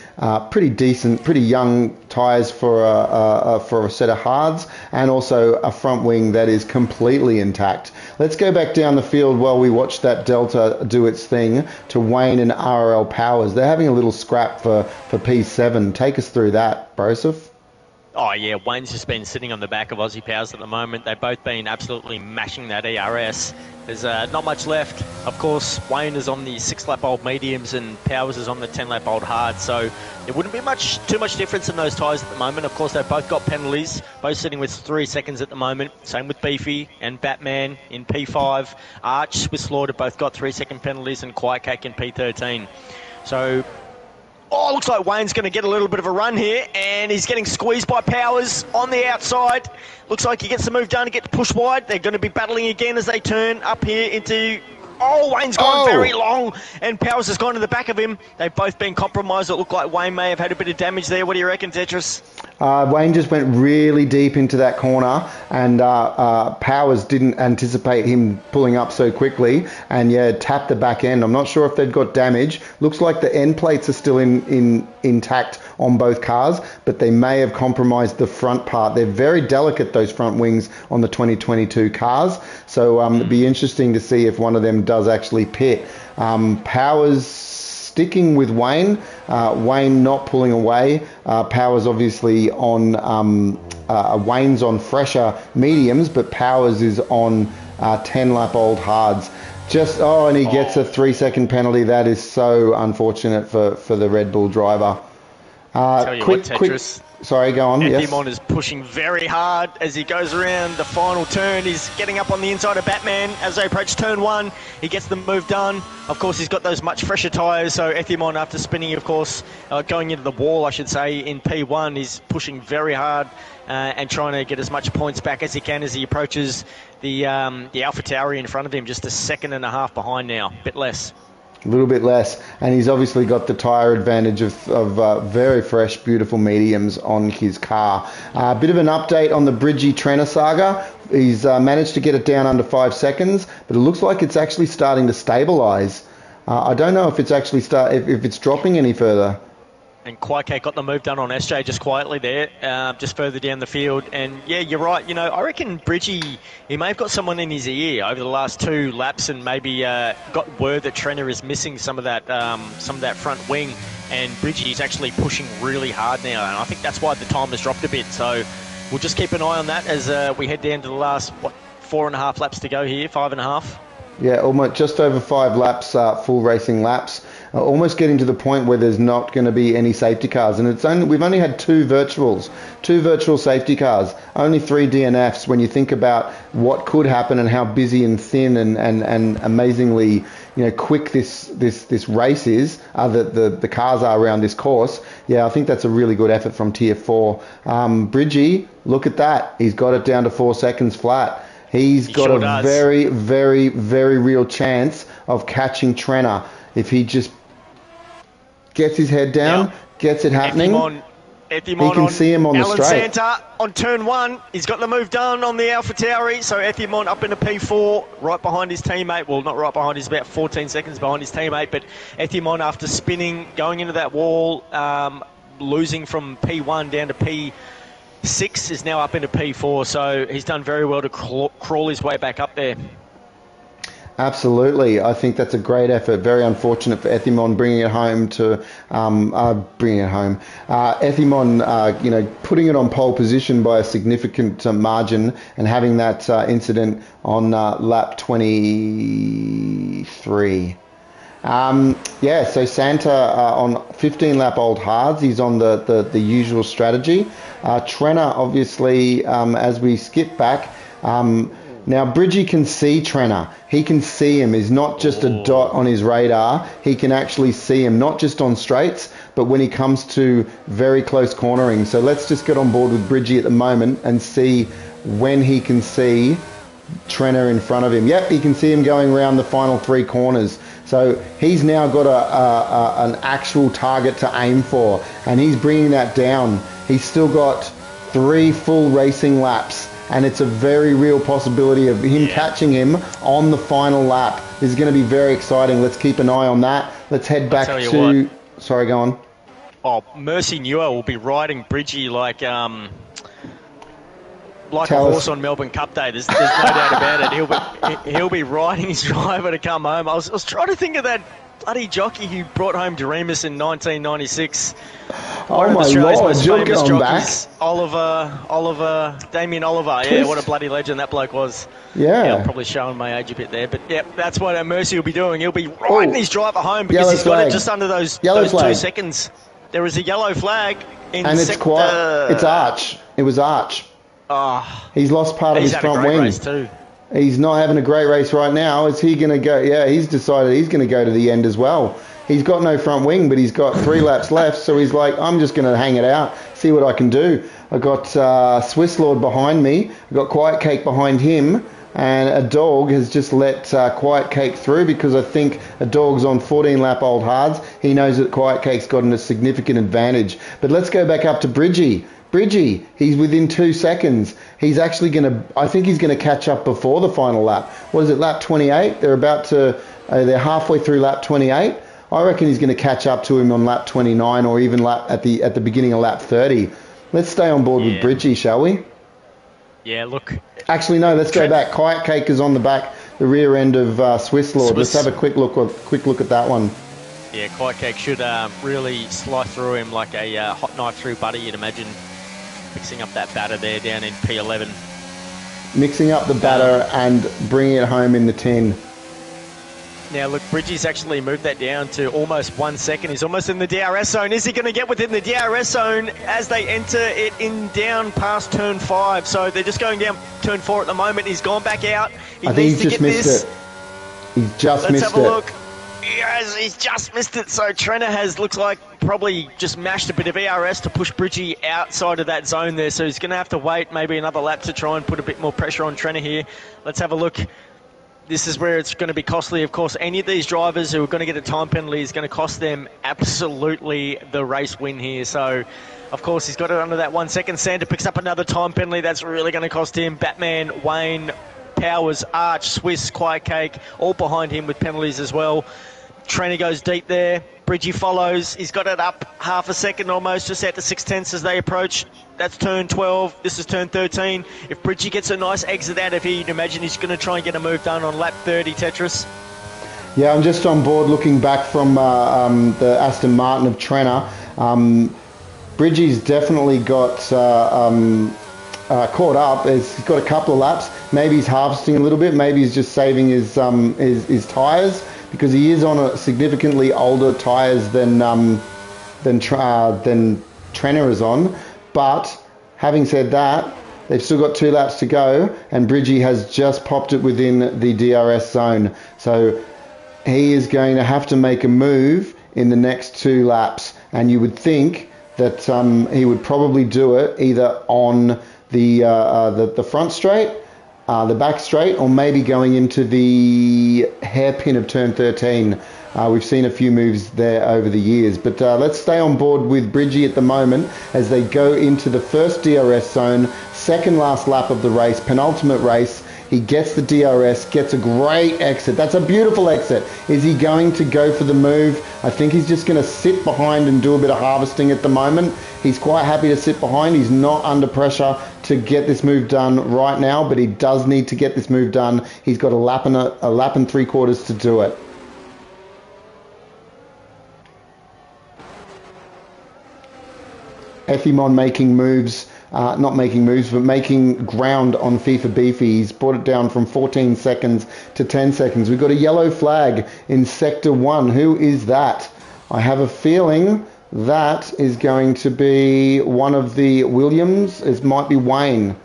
pretty decent, pretty young tyres for a set of hards, and also a front wing that is completely intact. Let's go back down the field while we watch that Delta do its thing to Wayne and IRL Powers. They're having a little scrap for P7. Take us through that, Broseph. Oh, yeah, Wayne's just been sitting on the back of Aussie Powers at the moment. They've both been absolutely mashing that ERS. There's not much left. Of course, Wayne is on the 6-lap-old mediums and Powers is on the 10-lap-old hards, so there wouldn't be too much difference in those tyres at the moment. Of course, they've both got penalties, both sitting with 3 seconds at the moment. Same with Beefy and Batman in P5. Arch with Slaughter both got 3-second penalties, and Quiet Cake in P13. So, looks like Wayne's going to get a little bit of a run here, and he's getting squeezed by Powers on the outside. Looks like he gets the move done to get to push wide. They're going to be battling again as they turn up here into... Wayne's gone very long, and Powers has gone to the back of him. They've both been compromised. It looked like Wayne may have had a bit of damage there. What do you reckon, Tetris? Wayne just went really deep into that corner, and Powers didn't anticipate him pulling up so quickly, and tapped the back end. I'm not sure if they've got damage. Looks like the end plates are still intact on both cars, but they may have compromised the front part. They're very delicate, those front wings on the 2022 cars, so it'd be interesting to see if one of them does actually pit. Powers sticking with Wayne, Wayne not pulling away. Powers obviously on, Wayne's on fresher mediums, but Powers is on 10-lap-old hards. And he gets a 3-second penalty. That is so unfortunate for the Red Bull driver. Tell you what, Tetris. Sorry, go on. Ethimon is pushing very hard as he goes around the final turn. He's getting up on the inside of Batman as they approach turn 1. He gets the move done. Of course, he's got those much fresher tyres. So Ethimon, after spinning, of course, going into the wall, I should say, in P1, he's pushing very hard and trying to get as much points back as he can as he approaches the AlphaTauri in front of him, just a second and a half behind now, a bit less. A little bit less, and he's obviously got the tyre advantage of very fresh, beautiful mediums on his car. A bit of an update on the Bridgie Trenner saga. He's managed to get it down under 5 seconds, but it looks like it's actually starting to stabilise. I don't know if it's actually if it's dropping any further. And Quiet Cake got the move done on SJ just quietly there, just further down the field. And yeah, you're right. I reckon Bridgie, he may have got someone in his ear over the last 2 laps, and maybe got word that Trenner is missing some of that front wing. And Bridgie's actually pushing really hard now, and I think that's why the time has dropped a bit. So we'll just keep an eye on that as we head down to the last 4.5 laps to go here, 5.5. Yeah, almost just over 5 laps, full racing laps. Almost getting to the point where there's not going to be any safety cars, and we've only had 2 virtual safety cars, only 3 DNFs. When you think about what could happen and how busy and thin and amazingly quick this race is, the cars are around this course. Yeah, I think that's a really good effort from Tier 4. Bridgie, look at that, he's got it down to 4 seconds flat. He got a very, very, very real chance of catching Trenner if he just gets his head down, gets it happening. Ethimon he can see him on the straight. Alan Santa on turn 1. He's got the move done on the AlphaTauri. So Ethimon up into P4, right behind his teammate. Well, not right behind, he's about 14 seconds behind his teammate. But Ethimon, after spinning, going into that wall, losing from P1 down to P6, is now up into P4. So he's done very well to crawl his way back up there. Absolutely, I think that's a great effort. Very unfortunate for Ethimon bringing it home. Ethimon, putting it on pole position by a significant margin, and having that incident on lap 23. Yeah, so Santa on 15 lap old hards, he's on the usual strategy. Trenner, obviously, as we skip back, now Bridgie can see Trenner. He can see him. He's not just a dot on his radar. He can actually see him, not just on straights, but when he comes to very close cornering. So let's just get on board with Bridgie at the moment and see when he can see Trenner in front of him. Yep, he can see him going around the final 3 corners. So he's now got an actual target to aim for, and he's bringing that down. He's still got 3 full racing laps, and it's a very real possibility of him catching him on the final lap. This is going to be very exciting. Let's keep an eye on that. Let's head back to... What. Sorry, go on. Oh, Mercy Newer will be riding Bridgie like a horse on Melbourne Cup Day. There's no doubt about it. He'll be riding his driver to come home. I was trying to think of that bloody jockey who brought home Doremus in 1996. Oh my Lord, you're going back. Damien Oliver. Yeah, what a bloody legend that bloke was. Yeah. I'm probably showing my age a bit there, but yeah, that's what Mercy will be doing. He'll be riding his driver home because he's got it just under those 2 seconds. There is a yellow flag in and it's it's Arch. It was Arch. He's lost part of his front wing. Race too. He's not having a great race right now. Is he going to go? Yeah, he's decided he's going to go to the end as well. He's got no front wing, but he's got 3 laps left, so he's like, I'm just going to hang it out, see what I can do. I've got Swiss Lord behind me. I've got Quiet Cake behind him, and a dog has just let Quiet Cake through because I think a dog's on 14 lap old hards. He knows that Quiet Cake's gotten a significant advantage. But let's go back up to Bridgie. Bridgie, he's within 2 seconds. He's actually I think he's going to catch up before the final lap. What is it, lap 28? They're halfway through lap 28. I reckon he's going to catch up to him on lap 29 or even at the beginning of lap 30. Let's stay on board with Bridgie, shall we? Yeah, look. Actually, no, let's go back. Quiet Cake is on the rear end of Swiss Lord. Let's have a quick look at that one. Yeah, Quiet Cake should really slice through him like a hot knife through butter, you'd imagine. Mixing up that batter there down in P11. Mixing up the batter and bringing it home in the 10. Now, look, Bridgie's actually moved that down to almost 1 second. He's almost in the DRS zone. Is he going to get within the DRS zone as they enter it down past turn 5? So they're just going down turn 4 at the moment. He's gone back out. I think he's just missed it. He's just missed it. Let's have a look. Yes, he's just missed it. So Trenner looks like probably just mashed a bit of ERS to push Bridgie outside of that zone there. So he's going to have to wait maybe another lap to try and put a bit more pressure on Trenner here. Let's have a look. This is where it's going to be costly. Of course, any of these drivers who are going to get a time penalty is going to cost them absolutely the race win here. So, of course, he's got it under that 1 second. Santa picks up another time penalty. That's really going to cost him. Batman, Wayne, Powers, Arch, Swiss, Quiet Cake, all behind him with penalties as well. Trainer goes deep there. Bridgie follows. He's got it up half a second almost, just out to 6/10 as they approach. That's turn 12. This is turn 13. If Bridgie gets a nice exit out of here, you'd imagine he's going to try and get a move done on lap 30, Tetris. Yeah, I'm just on board looking back from the Aston Martin of Trenner. Bridgie's definitely got caught up. He's got a couple of laps. Maybe he's harvesting a little bit. Maybe he's just saving his tyres, because he is on a significantly older tyres than Trenner is on. But having said that, they've still got 2 laps to go, and Bridgie has just popped it within the DRS zone. So he is going to have to make a move in the next 2 laps, and you would think that he would probably do it either on the front straight, the back straight, or maybe going into the hairpin of turn 13. We've seen a few moves there over the years, but let's stay on board with Bridgie at the moment as they go into the first DRS zone, second last lap of the race, penultimate race. He gets the DRS, gets a great exit. That's a beautiful exit. Is he going to go for the move? I think he's just going to sit behind and do a bit of harvesting at the moment. He's quite happy to sit behind. He's not under pressure to get this move done right now, but he does need to get this move done. He's got a lap and 3/4 to do it. Ethimon making moves not making moves, but making ground on FIFA Beefy. He's brought it down from 14 seconds to 10 seconds. We've got a yellow flag in Sector 1. Who is that? I have a feeling that is going to be one of the Williams. It might be Wayne.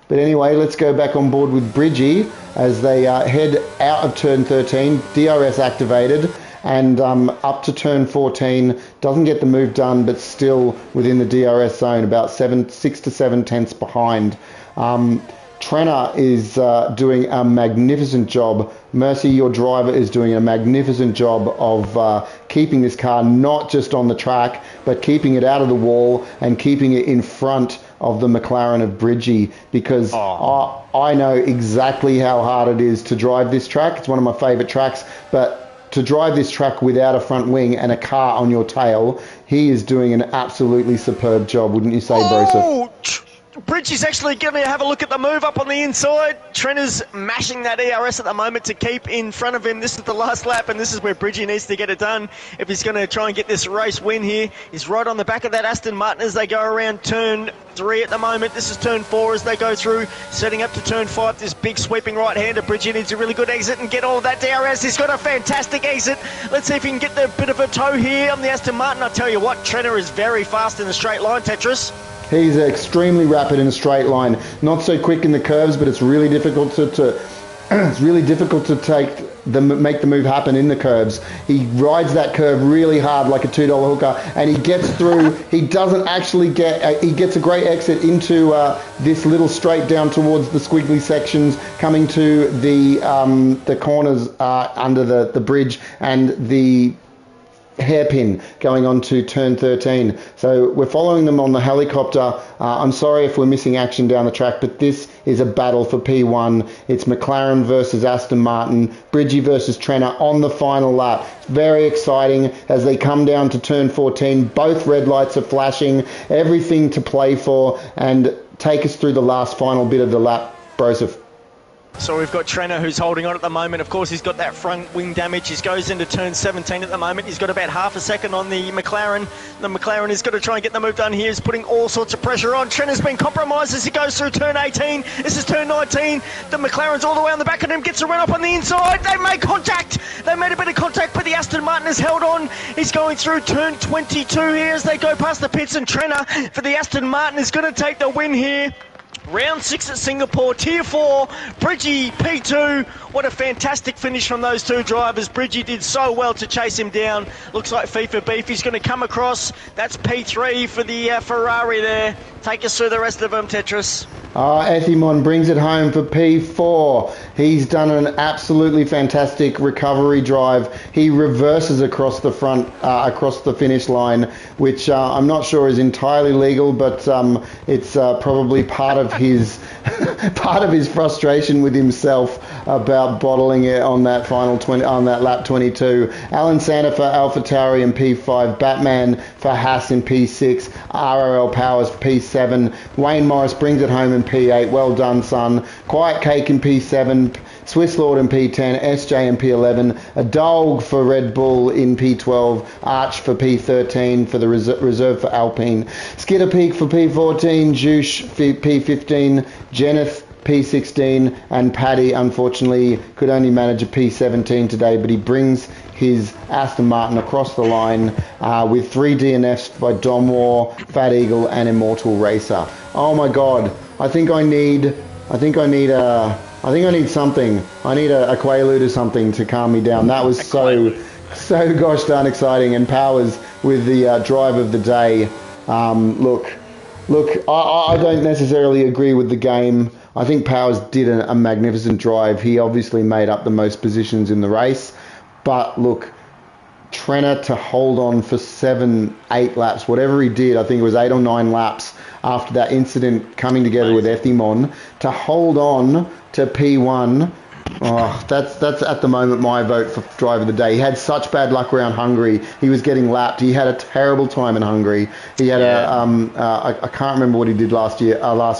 But anyway, let's go back on board with Bridgie as they head out of turn 13, DRS activated, and up to turn 14. Doesn't get the move done, but still within the DRS zone, about 6 to 7 tenths behind. Trenner is doing a magnificent job. Mercy, your driver, is doing a magnificent job of keeping this car not just on the track, but keeping it out of the wall and keeping it in front of the McLaren of Bridgie, because I know exactly how hard it is to drive this track. It's one of my favourite tracks, but to drive this track without a front wing and a car on your tail, he is doing an absolutely superb job, wouldn't you say, Broseph? Bridgie's actually going to have a look at the move up on the inside. Trenner's mashing that ERS at the moment to keep in front of him. This is the last lap, and this is where Bridgie needs to get it done if he's going to try and get this race win here. He's right on the back of that Aston Martin as they go around turn 3 at the moment. This is turn 4 as they go through, setting up to turn 5. This big sweeping right-hander. Bridgie needs a really good exit and get all of that DRS. He's got a fantastic exit. Let's see if he can get the bit of a toe here on the Aston Martin. I tell you what, Trenner is very fast in the straight line, Tetris. He's extremely rapid in a straight line. Not so quick in the curves, but it's really difficult to it's really difficult to make the move happen in the curves. He rides that curve really hard like a $2 hooker, and he gets through. He doesn't actually get. He gets a great exit into this little straight down towards the squiggly sections, coming to the corners under the bridge and the hairpin going on to turn 13. So we're following them on the helicopter. I'm sorry if we're missing action down the track, but this is a battle for P1. It's McLaren versus Aston Martin, Bridgie versus Trenner on the final lap. It's very exciting as they come down to turn 14. Both red lights are flashing, everything to play for, and take us through the last final bit of the lap, Broseph. So we've got Trenner who's holding on at the moment. Of course, he's got that front wing damage. He goes into turn 17 at the moment. He's got about half a second on the McLaren. The McLaren is going to try and get the move done here. He's putting all sorts of pressure on. Trenner's been compromised as he goes through turn 18. This is turn 19. The McLaren's all the way on the back of him. Gets a run up on the inside. They made contact. They made a bit of contact, but the Aston Martin has held on. He's going through turn 22 here as they go past the pits, and Trenner for the Aston Martin is going to take the win here. Round 6 at Singapore, Tier 4, Bridgie P2. What a fantastic finish from those two drivers. Bridgie did so well to chase him down. Looks like FIFA Beefy's going to come across. That's P3 for the Ferrari there. Take us through the rest of them, Tetris. Ethimon brings it home for P4. He's done an absolutely fantastic recovery drive. He reverses across the front, across the finish line, which I'm not sure is entirely legal, but it's probably part of his part of his frustration with himself about bottling it on that final on that lap 22. Alan Santa for AlphaTauri in P5, Batman for Haas in P6, IRL Powers for P7. Wayne Morris brings it home in P8. Well done, son. Quiet Cake in P7. Swiss Lord in P10, SJ in P11, a dog for Red Bull in P12, Arch for P13 for the reserve for Alpine, Skitter Peak for P14, Juice P15, Jeneth P16, and Paddy unfortunately could only manage a P17 today, but he brings his Aston Martin across the line with 3 DNFs by Dom War, Fat Eagle, and Immortal Racer. Oh my God! I think I need something. I need a Quaalude or something to calm me down. That was so gosh darn exciting. And Powers with the drive of the day. Look, I don't necessarily agree with the game. I think Powers did a magnificent drive. He obviously made up the most positions in the race. But look, Trenner to hold on for 7-8 laps, whatever he did, I think it was 8 or 9 laps after that incident coming together with Ethimon, to hold on to P1 Oh, that's at the moment my vote for driver of the day. He had such bad luck around Hungary. He was getting lapped. He had a terrible time in Hungary. He had I can't remember what he did last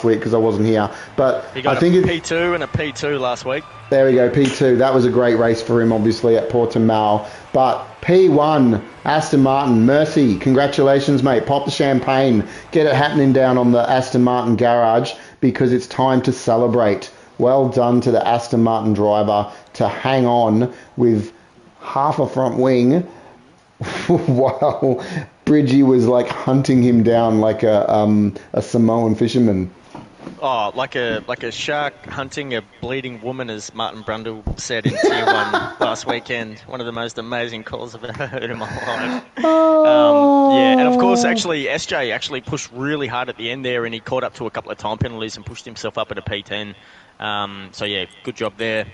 week because I wasn't here. But He got I think a P2 and a P2 last week. there we go, P2. That was a great race for him, obviously at Portimao. But P1, Aston Martin, Mercy, congratulations, mate. Pop the champagne. Get it happening down on the Aston Martin garage because it's time to celebrate. Well done to the Aston Martin driver to hang on with half a front wing while Bridgie was like hunting him down like a Samoan fisherman. Oh, like a shark hunting a bleeding woman, as Martin Brundle said in Tier 1 last weekend. One of the most amazing calls I've ever heard in my life. Yeah, and of course, actually, SJ actually pushed really hard at the end there, and he caught up to a couple of time penalties and pushed himself up at a P10. So yeah, good job there,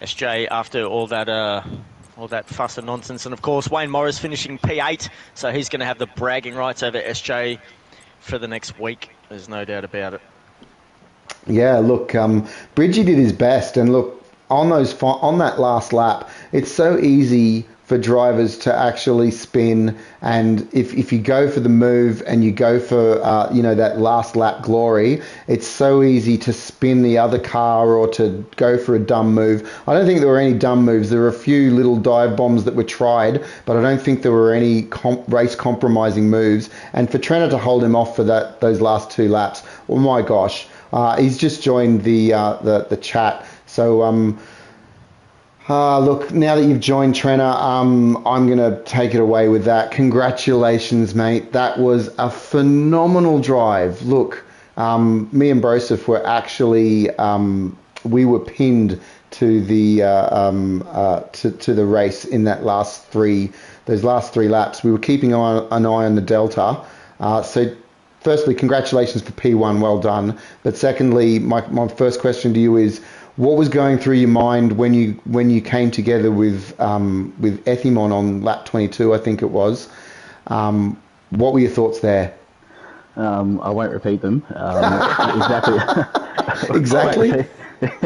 SJ, after all that fuss and nonsense. And of course, Wayne Morris finishing P8, so he's going to have the bragging rights over SJ for the next week. There's no doubt about it. Yeah, look, Bridgie did his best, and look on that last lap, it's so easy for drivers to actually spin, and if you go for the move and you go for that last lap glory, it's so easy to spin the other car or to go for a dumb move. I don't think there were any dumb moves. There were a few little dive bombs that were tried, but I don't think there were any race compromising moves. And for Trenner to hold him off for those last 2 laps, oh my gosh. He's just joined the chat. So, look, now that you've joined Trenner, I'm going to take it away with that. Congratulations, mate. That was a phenomenal drive. Look, me and Broseph were actually, we were pinned to the to the race in those last 3 laps. We were keeping an eye on the Delta. So firstly, congratulations for P1, well done. But secondly, my first question to you is, what was going through your mind when you came together with Ethimon on lap 22, I think it was? What were your thoughts there? I won't repeat them. Exactly. Exactly.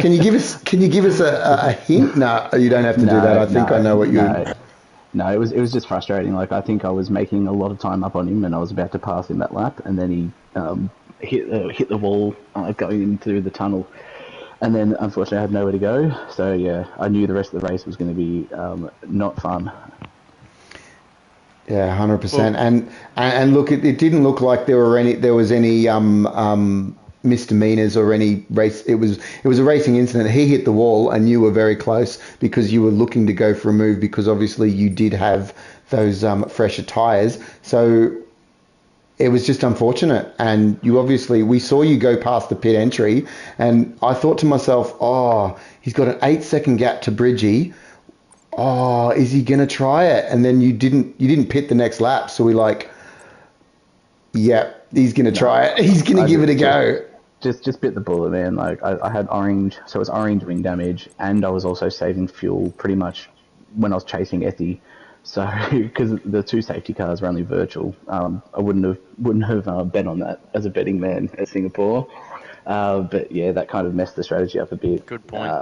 Can you give us a hint? No, you don't have to do that. I think I know what you. No, it was just frustrating. Like, I think I was making a lot of time up on him, and I was about to pass him that lap, and then he hit the wall going into the tunnel, and then unfortunately I had nowhere to go. So yeah, I knew the rest of the race was going to be not fun. Yeah, 100%. And look, it didn't look like there was any misdemeanors or any race. It was a racing incident. He hit the wall and you were very close because you were looking to go for a move because obviously you did have those fresher tyres. So it was just unfortunate. And we saw you go past the pit entry, and I thought to myself, oh, he's got an 8-second gap to Bridgie. Oh, is he gonna try it? And then you didn't pit the next lap, so we yeah, he's gonna try it. He's gonna give it a go. Just bit the bullet, man. Like, I had orange, so it was orange wing damage, and I was also saving fuel pretty much when I was chasing Ethy. So because the 2 safety cars were only virtual, I wouldn't have bet on that as a betting man at Singapore. But yeah, that kind of messed the strategy up a bit. Good point.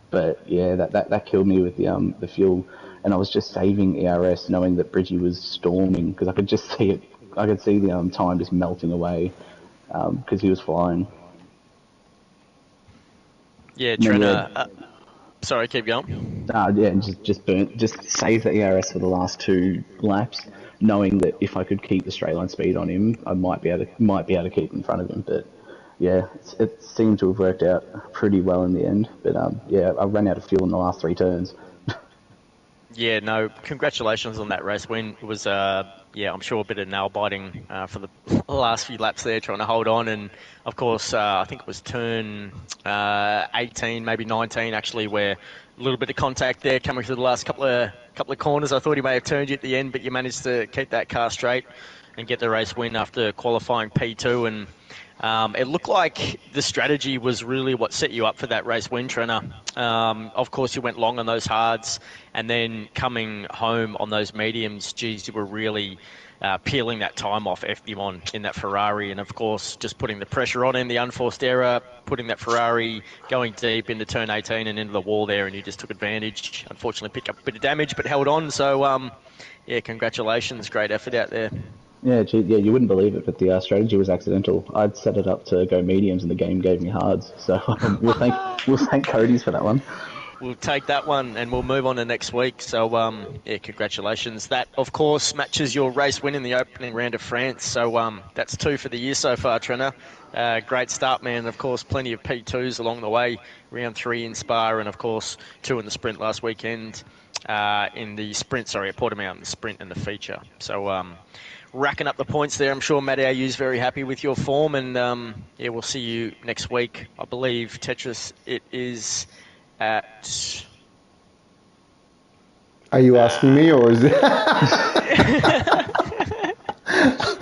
But yeah, that killed me with the fuel, and I was just saving ERS, knowing that Bridgie was storming because I could just see it. I could see the time just melting away because he was flying. Yeah, Trenner. Sorry, keep going. Yeah, and just save the ERS for the last 2 laps, knowing that if I could keep the straight line speed on him, I might be able to keep in front of him. But yeah, it seemed to have worked out pretty well in the end. But yeah, I ran out of fuel in the last 3 turns. Yeah, no, congratulations on that race win. It was, I'm sure a bit of nail-biting for the last few laps there, trying to hold on. And, of course, I think it was turn 18, maybe 19, actually, where a little bit of contact there coming through the last couple of corners. I thought he may have turned you at the end, but you managed to keep that car straight and get the race win after qualifying P2. And It looked like the strategy was really what set you up for that race win, Trenner. Of course, you went long on those hards, and then coming home on those mediums, geez, you were really peeling that time off F1 in that Ferrari, and of course, just putting the pressure on him, the unforced error, putting that Ferrari going deep into turn 18 and into the wall there, and you just took advantage. Unfortunately, picked up a bit of damage, but held on. So, yeah, congratulations, great effort out there. Yeah, yeah, you wouldn't believe it, but the strategy was accidental. I'd set it up to go mediums, and the game gave me hards. So we'll thank Cody's for that one. We'll take that one, and we'll move on to next week. So, yeah, congratulations. That, of course, matches your race win in the opening round of France. So, that's 2 for the year so far, Trenner. Great start, man. Of course, plenty of P2s along the way. Round 3 in Spa, and of course, 2 in the sprint last weekend. In the sprint, at Portimao, in the sprint and the feature. So, racking up the points there. I'm sure Matt Ayu's very happy with your form, and yeah, we'll see you next week. I believe Tetris, it is at... Are you asking me, or is it?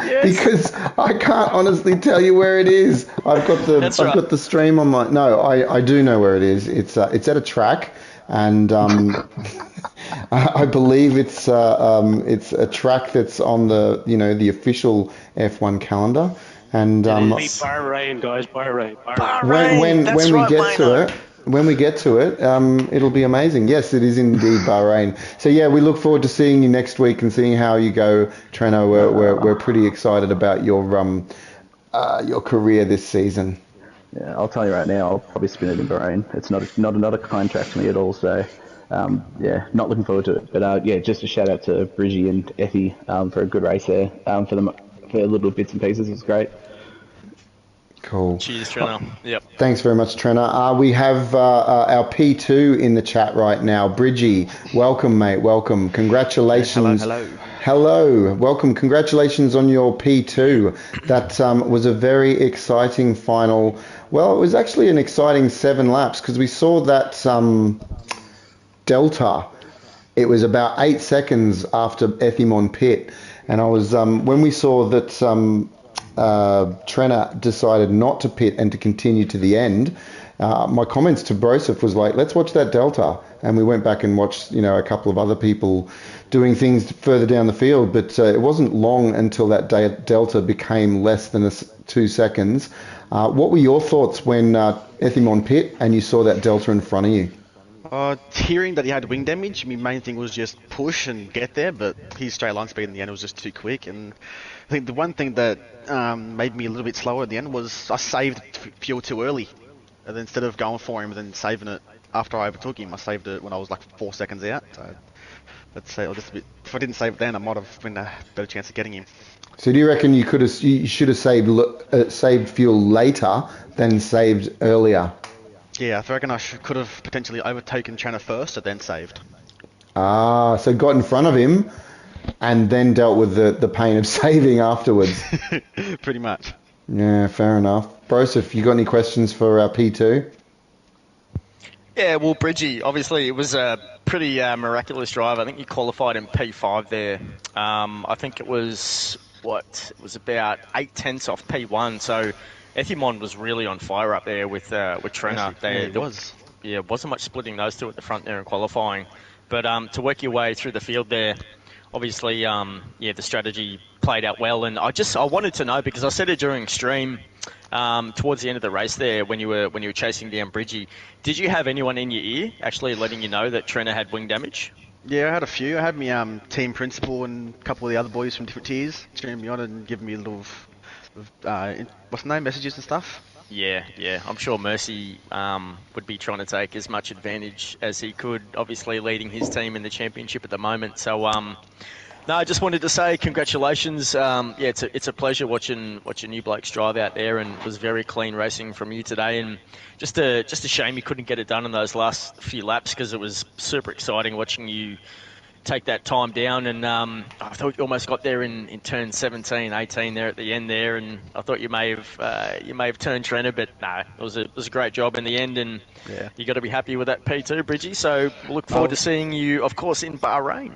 Yes. Because I can't honestly tell you where it is. I've got the stream on my... No, I do know where it is. It's at a track, and I believe it's a track that's on the the official F1 calendar. And Bahrain, guys, Bahrain. When we get to it, it'll be amazing. Yes, it is indeed Bahrain. So yeah, we look forward to seeing you next week and seeing how you go, Treno. We're pretty excited about your career this season. Yeah, I'll tell you right now, I'll probably spin it in Bahrain. It's not a contract to me at all. So yeah, not looking forward to it. But yeah, just a shout out to Bridgie and Effie for a good race there. For little bits and pieces, it was great. Cool. Cheers, Trenner. Yep. Thanks very much, Trenner. We have our P2 in the chat right now. Bridgie, welcome, mate. Welcome. Congratulations. Hello. Welcome. Congratulations on your P2. That was a very exciting final. Well, it was actually an exciting 7 laps because we saw that delta. It was about 8 seconds after Ethimon pit. And I was when we saw that Trenner decided not to pit and to continue to the end, my comments to Broseph was like, let's watch that delta. And we went back and watched, a couple of other people doing things further down the field. But it wasn't long until that delta became less than 2 seconds. What were your thoughts when Ethimon pit and you saw that delta in front of you? Hearing that he had wing damage, my main thing was just push and get there, but his straight line speed in the end was just too quick. And I think the one thing that made me a little bit slower at the end was I saved fuel too early. And then instead of going for him and then saving it after I overtook him, I saved it when I was like 4 seconds out. So let's say just a bit. If I didn't save it then, I might have been a better chance of getting him. So do you reckon you should have saved fuel later than saved earlier? Yeah, I reckon I could have potentially overtaken Trenner first and then saved. So got in front of him and then dealt with the pain of saving afterwards. Pretty much. Yeah, fair enough. Broseph, you got any questions for P2? Yeah, well, Bridgie, obviously it was a pretty miraculous drive. I think you qualified in P5 there. I think it was, about 8/10 off P1, so... Ethimon was really on fire up there with Trenner. Yeah, wasn't much splitting those two at the front there in qualifying. But to work your way through the field there, obviously, the strategy played out well. And I wanted to know, because I said it during stream towards the end of the race there when you were chasing down Bridgie, did you have anyone in your ear actually letting you know that Trenner had wing damage? Yeah, I had a few. I had my team principal and a couple of the other boys from different tiers cheering me on and giving me a little... what's the name, messages and stuff? Yeah. I'm sure Mercy would be trying to take as much advantage as he could, obviously leading his team in the championship at the moment. So, no, I just wanted to say congratulations. It's a pleasure watching you blokes drive out there, and it was very clean racing from you today. And just a shame you couldn't get it done in those last few laps, because it was super exciting watching you take that time down, and I thought you almost got there in turn 17, 18 there at the end there, and I thought you may have turned Trenner, but no, it was a great job in the end, and you got to be happy with that P2, Bridgie. So we'll look forward to seeing you, of course, in Bahrain.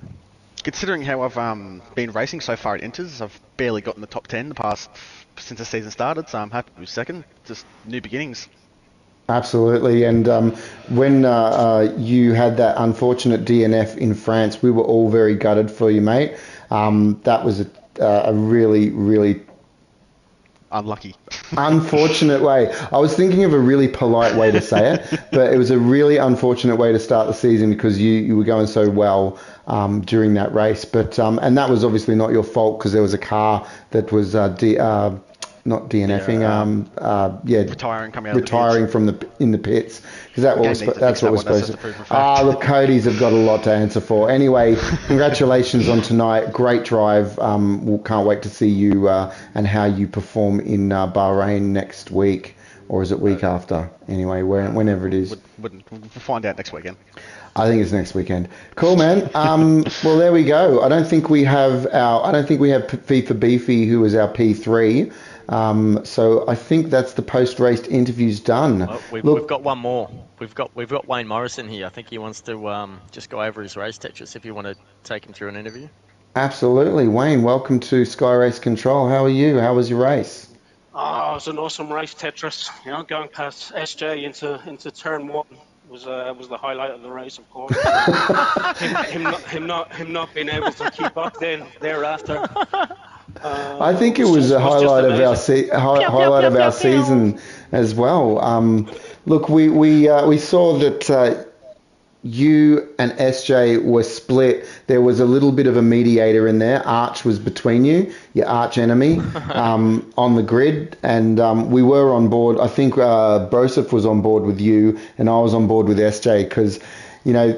Considering how I've been racing so far at Inters, I've barely gotten the top 10 the past since the season started, so I'm happy with second. Just new beginnings. Absolutely. And when you had that unfortunate DNF in France, we were all very gutted for you, mate. That was a really, really Unlucky. unfortunate way. I was thinking of a really polite way to say it, but it was a really unfortunate way to start the season because you were going so well during that race. But and that was obviously not your fault because there was a car that was not DNFing. Retiring, coming out retiring of from in the pits because that's what we're supposed to. Prove fact. Look, Cody's have got a lot to answer for. Anyway, congratulations on tonight. Great drive. We can't wait to see you and how you perform in Bahrain next week, or is it week after? Anyway, whenever it is. We'll find out next weekend. I think it's next weekend. Cool, man. Well, there we go. I don't think we have FIFA Beefy, who is our P3. So I think that's the post-race interviews done. Oh, we've got one more. We've got Wayne Morrison here. I think he wants to just go over his race, Tetris, if you want to take him through an interview. Absolutely. Wayne, welcome to Sky Race Control. How are you? How was your race? Oh, it was an awesome race, Tetris. Going past SJ into turn one was the highlight of the race, of course. him not being able to keep up thereafter. I think it was a highlight of our season as well. Look, we saw that you and SJ were split. There was a little bit of a mediator in there. Arch was between you, your arch enemy, on the grid, and we were on board. I think Broseph was on board with you, and I was on board with SJ because,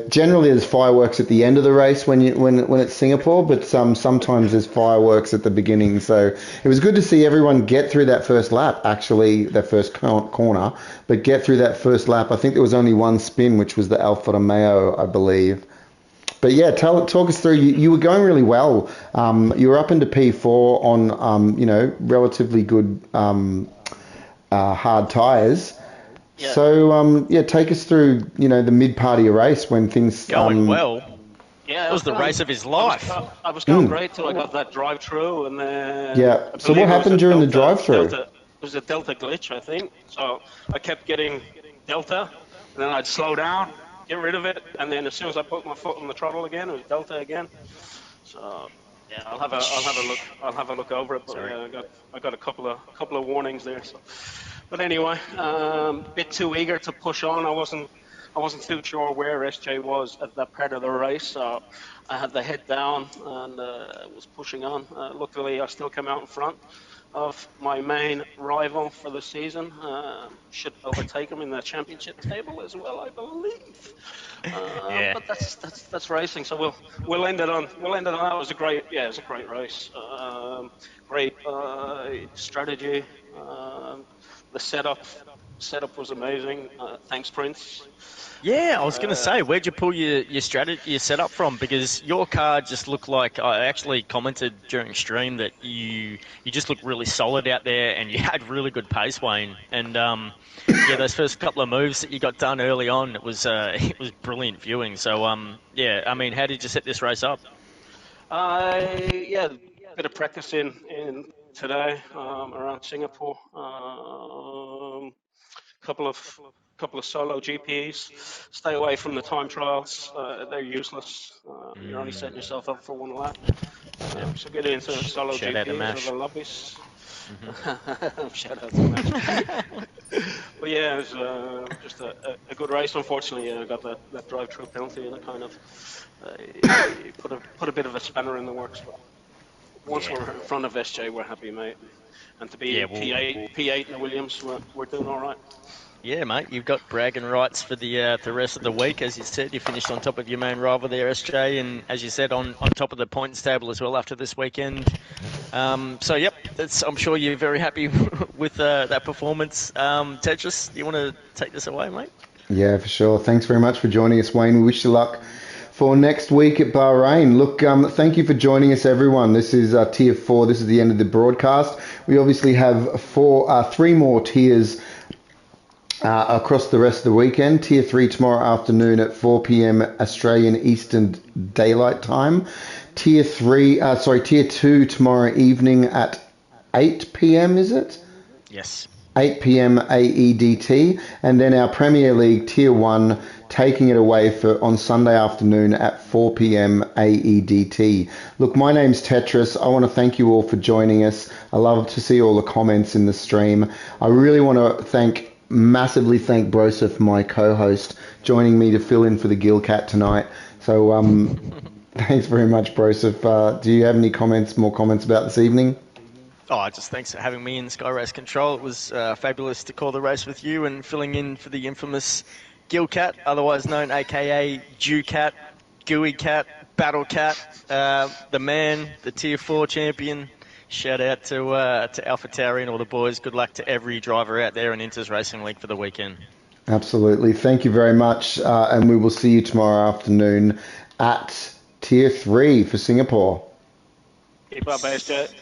generally there's fireworks at the end of the race when it's Singapore, but sometimes there's fireworks at the beginning. So it was good to see everyone get through that first lap, actually, that first corner, but get through that first lap. I think there was only one spin, which was the Alfa Romeo, I believe. But yeah, talk us through. You were going really well. You were up into P4 on relatively good hard tyres. Yeah. So, take us through, the mid-part of your race when things... Going well. Yeah, It was the race of his life. I was going great till I got that drive-through, and then... Yeah, so what happened during the drive-through? It was a delta glitch, I think. So I kept getting delta, and then I'd slow down, get rid of it, and then as soon as I put my foot on the throttle again, it was delta again. So yeah, I'll have a look. I'll have a look over it. But I got a couple of warnings there. So. But anyway, bit too eager to push on. I wasn't too sure where SJ was at that part of the race, so I had the head down and was pushing on. Luckily, I still came out in front of my main rival for the season. Should overtake him in the championship table as well, I believe. But that's racing. So we'll end it on that. It was a great race. Great strategy. The setup was amazing. Thanks, Prince. Yeah, I was going to say, where'd you pull your strategy, your setup from? Because your car just looked like, I actually commented during stream that you just looked really solid out there, and you had really good pace, Wayne. And those first couple of moves that you got done early on, it was brilliant viewing. So how did you set this race up? A bit of practice in today around Singapore. Couple of solo GPs. Stay away from the time trials. They're useless. You're only setting yourself up for one lap. So get into solo Shout out to GPs Mash. or the lobbies. Shout out to Mash. But yeah, it was just a good race. Unfortunately, I got that drive-through penalty, and it kind of put a bit of a spanner in the works. But once we're in front of SJ, we're happy, mate. And to be P8 in the Williams, we're doing all right. Yeah, mate, you've got bragging rights for the rest of the week. As you said, you finished on top of your main rival there, SJ, and as you said, on top of the points table as well after this weekend. I'm sure you're very happy with that performance. Tetris, you want to take this away, mate? Yeah, for sure. Thanks very much for joining us, Wayne. We wish you luck for next week at Bahrain. Look, thank you for joining us, everyone. This is Tier 4. This is the end of the broadcast. We obviously have three more tiers across the rest of the weekend. Tier 3 tomorrow afternoon at 4 p.m. Australian Eastern Daylight Time. Tier 2 tomorrow evening at 8 p.m. is it? Yes. 8 p.m. AEDT, and then our Premier League Tier 1 taking it away on Sunday afternoon at 4 p.m. AEDT. Look, my name's Tetris. I want to thank you all for joining us. I love to see all the comments in the stream. I really want to massively thank Broseph, my co-host, joining me to fill in for the Gilcat tonight. So thanks very much, Broseph. Do you have any more comments about this evening? Oh, just thanks for having me in Sky Race Control. It was fabulous to call the race with you and filling in for the infamous Gilcat, otherwise known aka Dewcat, Gooey Cat, Battle Cat, the man, the Tier 4 champion. Shout out to AlphaTauri and all the boys. Good luck to every driver out there in Inters Racing League for the weekend. Absolutely. Thank you very much. And we will see you tomorrow afternoon at Tier 3 for Singapore. Keep up, AJ.